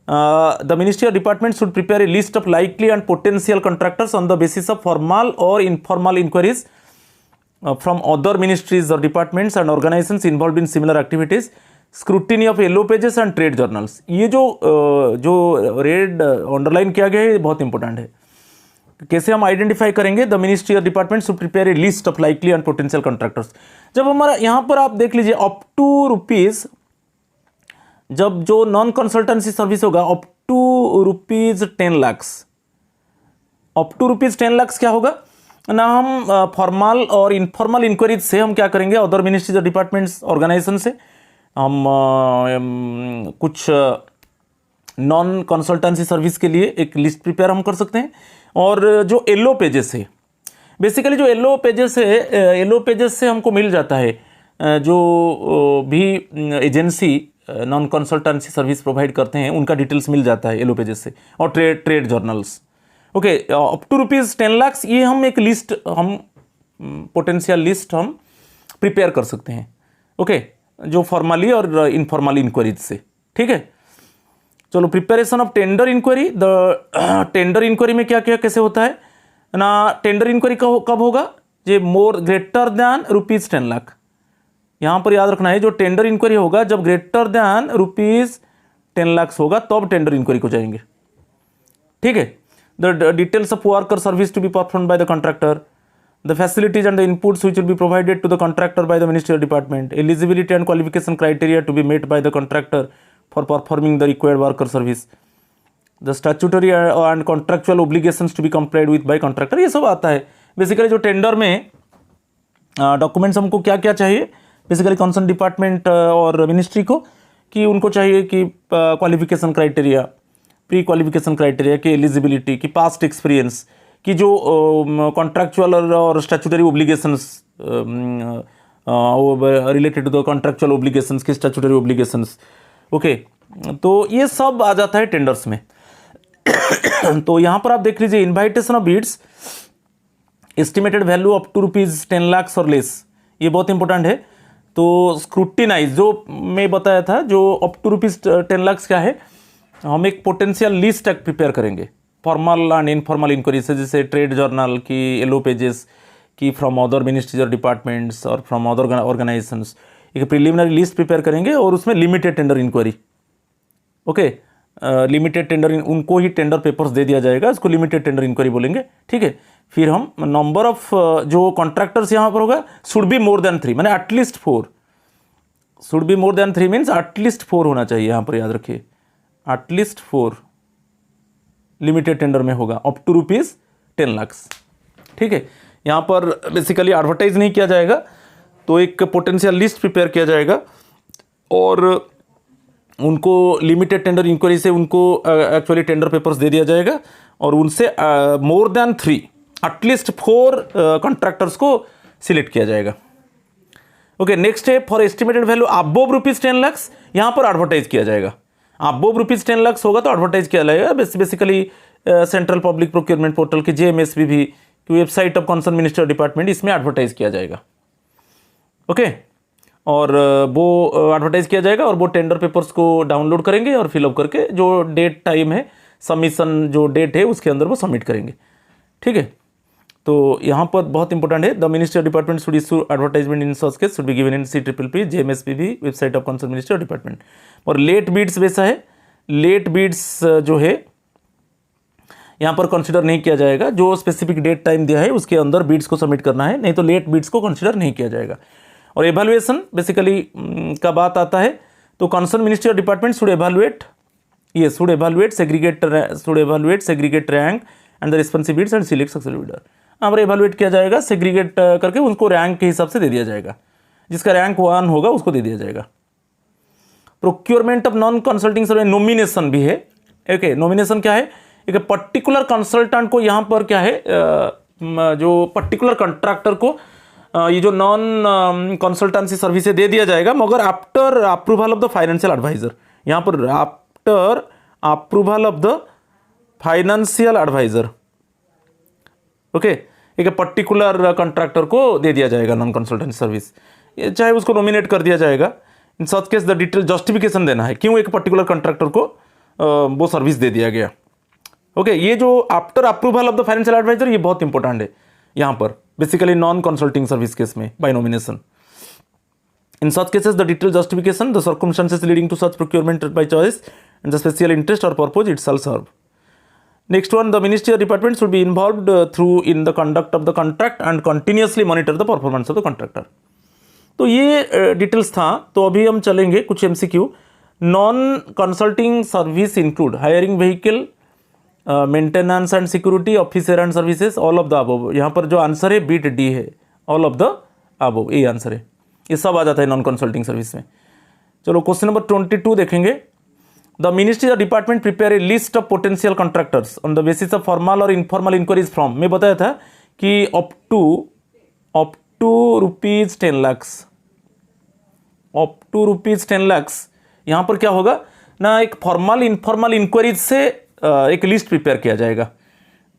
Speaker 1: द मिनिस्ट्री और department should prepare a list of likely and potential contractors on the basis of formal और informal inquiries from other ministries और departments and organisations involve in similar activities, scrutiny of yellow pages and trade journals. ये जो red underline किया गया है ये बहुत important है। कैसे हम आइडेंटिफाई करेंगे? द मिनिस्ट्री और department should prepare a list of likely and potential contractors. जब हमारा यहाँ पर आप देख लीजिए अप टू रुपीज़, जब जो नॉन कंसल्टेंसी सर्विस होगा up to rupees 10 lakh, up to rupees 10 lakh क्या होगा ना, हम फॉर्मल और इनफॉर्मल इंक्वायरीज से हम क्या करेंगे, अदर मिनिस्ट्रीज और डिपार्टमेंट्स ऑर्गेनाइजेशन से हम कुछ नॉन कंसल्टेंसी सर्विस के लिए एक लिस्ट प्रिपेयर हम कर सकते हैं। और जो येलो पेजेस है, बेसिकली जो येलो पेजेस है, येलो पेजेस से हमको मिल जाता है जो भी agency non consultancy service provide करते हैं उनका डिटेल्स मिल जाता है येलो पेजेस से, और trade journals. Okay, up to rupees 10 lakh ये हम एक लिस्ट, हम पोटेंशियल लिस्ट हम प्रिपेयर कर सकते हैं। ओके, जो फॉर्मली और इनफॉर्मली इंक्वायरीज से। ठीक है, चलो preparation of tender inquiry. The tender inquiry में क्या क्या कैसे होता है ना, टेंडर इंक्वायरी कब होगा, ये मोर ग्रेटर दैन रुपीज़ 10 लाख। यहाँ पर याद रखना है जो टेंडर इंक्वायरी होगा जब ग्रेटर दैन रुपीज़ 10 लाख होगा तब टेंडर इंक्वायरी को जाएंगे। ठीक है, द डिटेल्स ऑफ वर्क और service to be perform by the contractor, the facilities and the inputs which will be provided to the contractor by the ministry or department, eligibility and qualification criteria to be met by the contractor for performing the required work or service, the statutory and contractual obligations to be complied with by contractor। ये सब आता है basically. जो tender में documents हमको क्या क्या चाहिए बेसिकली कंसर्न डिपार्टमेंट और मिनिस्ट्री को, कि उनको चाहिए कि qualification criteria, pre qualification criteria की, एलिजिबिलिटी की, पास्ट एक्सपीरियंस कि जो कॉन्ट्रैक्चुअल और statutory obligations related to the contractual obligations की स्टैट्यूटरी ओब्लिगेशंस। ओके, तो ये सब आ जाता है टेंडर्स में। तो यहाँ पर आप देख लीजिए invitation of bids, estimated value up to rupees 10 lakh और लेस, ये बहुत इंपॉर्टेंट है। तो स्क्रूटिनाइज जो मैं बताया था, जो अप टू रुपीज़ 10 लाख क्या है, हम एक पोटेंशियल लिस्ट एक प्रिपेयर करेंगे फॉर्मल एंड इनफॉर्मल इंक्वायरी से, जैसे ट्रेड जर्नल की, येलो पेजेस की, फ्रॉम अदर मिनिस्ट्रीज और डिपार्टमेंट्स और फ्रॉम अदर ऑर्गेनाइजेशंस। एक प्रिलिमिनरी लिस्ट प्रिपेयर करेंगे और उसमें limited tender inquiry. Okay, limited tender, उनको ही टेंडर पेपर्स दे दिया जाएगा, इसको लिमिटेड टेंडर इंक्वायरी बोलेंगे। ठीक है, फिर हम नंबर ऑफ जो कॉन्ट्रैक्टर्स यहाँ पर होगा शुड बी मोर देन 3, मैंने at least 4, should be more than 3 means at least 4 होना चाहिए। यहाँ पर याद रखिए एटलीस्ट 4 लिमिटेड टेंडर में होगा अप टू रुपीज़ 10 लाख। ठीक है, यहाँ पर बेसिकली एडवर्टाइज नहीं किया जाएगा, तो एक पोटेंशियल लिस्ट प्रिपेयर किया जाएगा और उनको लिमिटेड टेंडर इंक्वायरी से उनको एक्चुअली टेंडर पेपर्स दे दिया जाएगा और उनसे मोर देन 3 एटलीस्ट 4 कॉन्ट्रैक्टर्स को सिलेक्ट किया जाएगा। ओके, नेक्स्ट है for estimated value above rupees 10 lakh, यहाँ पर एडवर्टाइज किया जाएगा। अबव रुपीज़ 10 लाख होगा तो एडवर्टाइज किया जाएगा basically central public procurement portal की JMSPB की website of concern minister department, इसमें एडवर्टाइज किया जाएगा। ओके, और वो एडवर्टाइज किया जाएगा और वो टेंडर पेपर्स को डाउनलोड करेंगे और फिलअप करके जो डेट टाइम है, सबमिशन जो डेट है उसके अंदर वो सबमिट करेंगे। ठीक है, तो यहाँ पर बहुत इंपॉर्टेंट है, the minister department should issue advertisement in such case should be given in CPPP JMSPB website of concern minister department. और लेट बीड्स वैसा है, लेट बीड्स जो है यहाँ पर कंसिडर नहीं किया जाएगा। जो स्पेसिफिक डेट टाइम दिया है उसके अंदर बिड्स को सबमिट करना है, नहीं तो लेट बिड्स को कंसिडर नहीं किया जाएगा। और एवेल्युएशन बेसिकली का बात आता है तो कंसर्न मिनिस्ट्री और department should evaluate segregate rank and the responsive bids and select successful bidder. यहाँ पर एवेल्युएट किया जाएगा, सेग्रीगेट करके उनको रैंक के हिसाब से दे दिया जाएगा, जिसका रैंक 1 होगा उसको दे दिया जाएगा। Procurement of non consulting service, nomination भी है। ओके, नॉमिनेशन क्या है, एक पर्टिकुलर कंसल्टेंट को यहाँ पर क्या है, जो पर्टिकुलर कंट्रैक्टर को ये जो नॉन कंसल्टेंसी सर्विसेज दे दिया जाएगा, मगर after approval of the financial adviser. यहाँ पर after approval of the financial adviser. Okay, एक पर्टिकुलर कंट्रैक्टर को दे दिया जाएगा नॉन कंसल्टेंसी सर्विस, चाहे उसको नॉमिनेट कर दिया जाएगा। In such case the detail justification देना है क्यों एक पर्टिकुलर कंट्रैक्टर को वो सर्विस दे दिया गया। ओके, ये जो after approval of the financial adviser, ये बहुत इंपॉर्टेंट है यहाँ पर, basically non consulting service case में by nomination. In such cases the detail justification the circumstances leading to such procurement by choice and the special interest और purpose it shall serve. Next one, the ministry or department should be involved through in the conduct of the contract and continuously monitor the performance of the contractor। तो ये details था। तो अभी हम चलेंगे कुछ MCQ। Non consulting service include hiring vehicle, maintenance and security, officer and services, all of the above. यहाँ पर जो आंसर है बीट डी है, ऑल ऑफ द अबव, ये आंसर है। ये सब आ जाता है नॉन कंसल्टिंग सर्विस में। चलो क्वेश्चन नंबर 22 देखेंगे। The ministry or department prepare a list of potential contractors on the basis of formal or informal inquiries from, मैं बताया था कि up to rupees 10 lakhs, up to rupees 10 lakhs। यहाँ पर क्या होगा ना, एक फॉर्मल इनफॉर्मल इंक्वायरीज से एक लिस्ट प्रिपेयर किया जाएगा।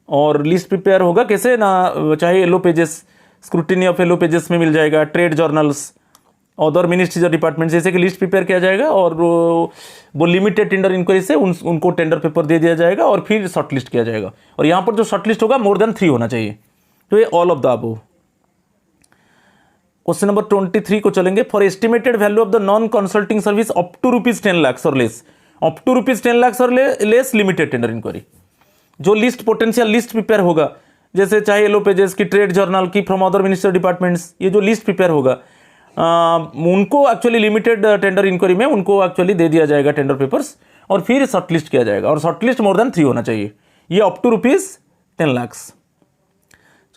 Speaker 1: और लिस्ट प्रिपेयर होगा कैसे ना, चाहे yellow pages, scrutiny of yellow pages में मिल जाएगा, ट्रेड जर्नल्स, अदर मिनिस्ट्रीज और डिपार्टमेंट जैसे कि लिस्ट प्रिपेयर किया जाएगा। और वो लिमिटेड टेंडर इंक्वायरी से उनको टेंडर पेपर दे दिया जाएगा और फिर शॉर्ट लिस्ट किया जाएगा। और यहाँ पर जो शॉर्ट लिस्ट होगा मोर देन 3 होना चाहिए। तो ये all of the above. Question number 23 को चलेंगे। For estimated value of the non consulting service up to rupees 10 lakhs और less, up to rupees 10 lakhs और लेस लिमिटेड टेंडर इंक्वायरी। जो लिस्ट पोटेंशियल लिस्ट प्रिपेयर होगा, जैसे चाहे yellow pages की, trade journal की, फ्रॉम अदर मिनिस्टर डिपार्टमेंट्स, ये जो लिस्ट प्रिपेयर होगा उनको एक्चुअली लिमिटेड टेंडर इंक्वायरी में उनको एक्चुअली दे दिया जाएगा टेंडर पेपर्स और फिर शॉर्ट लिस्ट किया जाएगा। और शॉर्ट लिस्ट मोर देन 3 होना चाहिए। ये अप टू रुपीज 10 lakhs।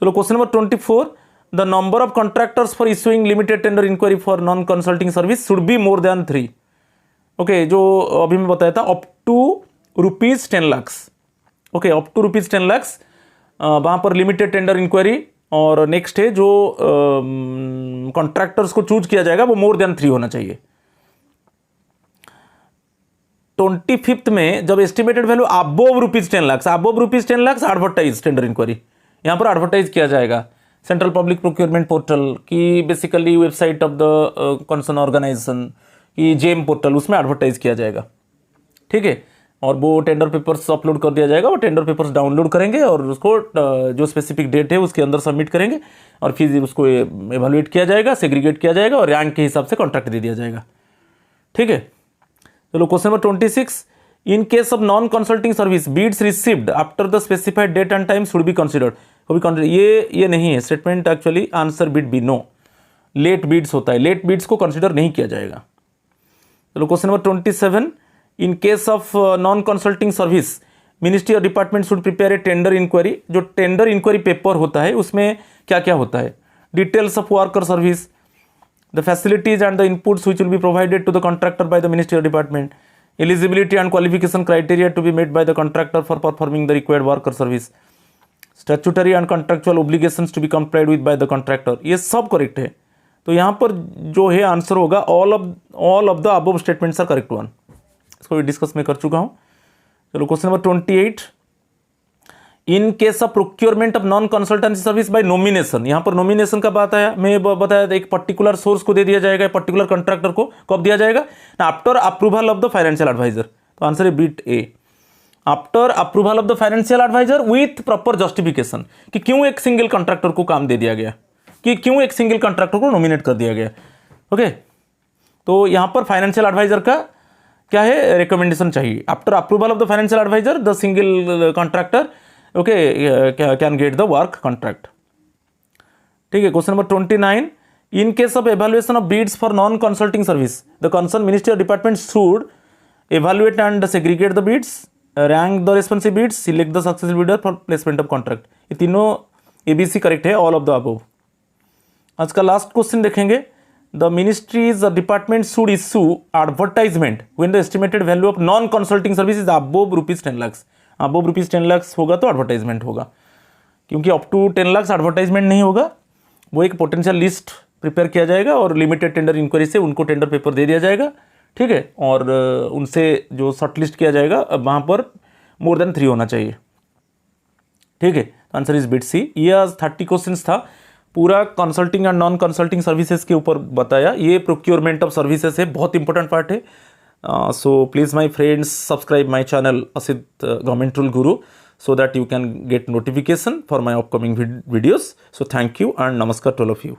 Speaker 1: चलो question number 24। The number of contractors for issuing limited tender inquiry for non consulting service should be more than 3। Okay, जो अभी मैं बताया था up to rupees 10 lakhs। Okay, up to rupees 10 lakhs वहाँ पर limited tender inquiry. और next है जो कॉन्ट्रैक्टर्स को चूज किया जाएगा वो मोर देन 3 होना चाहिए। 25th में जब estimated value above rupees 10 lakhs, above rupees 10 lakhs advertise tender inquiry, यहाँ पर एडवर्टाइज किया जाएगा सेंट्रल पब्लिक प्रोक्योरमेंट पोर्टल की, basically website of the concern organisation की जेम पोर्टल, उसमें एडवर्टाइज किया जाएगा। ठीक है, और वो टेंडर पेपर्स अपलोड कर दिया जाएगा। वो टेंडर पेपर्स डाउनलोड करेंगे और उसको जो स्पेसिफिक डेट है उसके अंदर सबमिट करेंगे और फिर उसको एवेल्युएट किया जाएगा, सेग्रीगेट किया जाएगा और रैंक के हिसाब से कॉन्ट्रैक्ट दे दिया जाएगा। ठीक है, चलो question number 26। In case of non consulting service bids received after the specified date and time should be considered. ये नहीं है statement, actually answer would be no. Late bids होता है, लेट बीड्स को कंसिडर नहीं किया जाएगा। चलो question number 27। In case of non consulting service ministry और department should prepare a tender inquiry. जो टेंडर इंक्वायरी पेपर होता है उसमें क्या क्या होता है, details of worker service, the facilities and the inputs which will be provided to the contractor by the ministry और department, eligibility and qualification criteria to be met by the contractor for performing the required work or service, statutory and contractual obligations to be complied with by the contractor. ये सब correct है। तो यहाँ पर जो है answer होगा all of the above statements are correct one. इसको भी डिस्कस में कर चुका हूं। चलो question number 28। In case of procurement of non consultancy service by nomination, यहाँ पर नॉमिनेशन का बात आया, मैं बताया एक पर्टिकुलर सोर्स को दे दिया जाएगा, पर्टिकुलर कॉन्ट्रैक्टर को कब दिया जाएगा, after approval of the financial adviser. तो आंसर है bit A, after approval of the financial adviser with proper justification कि क्यों एक सिंगल कॉन्ट्रैक्टर को काम दे दिया गया, कि क्यों एक सिंगल कॉन्ट्रैक्टर को नॉमिनेट कर दिया गया। ओके, तो यहाँ पर फाइनेंशियल एडवाइजर का क्या है, रिकमेंडेशन चाहिए। After approval of the financial adviser the single contractor okay, can get the work contract. ठीक है. Question number 29. In case of evaluation of bids for non-consulting service, the concerned ministry or department should evaluate and segregate the bids, rank the responsive bids, select the successful bidder for placement of contract. ये तीनों ABC correct है, all of the above. आज का last question देखेंगे. The ministries department should issue advertisement when the estimated value of non consulting service is above ₹10 lakh. Above ₹10 lakh होगा तो advertisement होगा, क्योंकि अप टू 10 लाख एडवर्टाइजमेंट नहीं होगा. वो एक पोटेंशियल लिस्ट प्रिपेयर किया जाएगा और लिमिटेड टेंडर इंक्वायरी से उनको टेंडर पेपर दे दिया जाएगा. ठीक है. और उनसे जो शॉर्ट लिस्ट किया जाएगा वहाँ पर मोर देन 3 होना चाहिए. ठीक है. आंसर इज बिट सी. ये आज 30 क्वेश्चन था. पूरा consulting and non consulting services के ऊपर बताया. ये प्रोक्योरमेंट ऑफ सर्विसेज है, बहुत इंपॉर्टेंट पार्ट है. So please my friends subscribe my channel Asit government rule Guru so that you can get notification for my upcoming videos. So thank you and namaskar to all of you.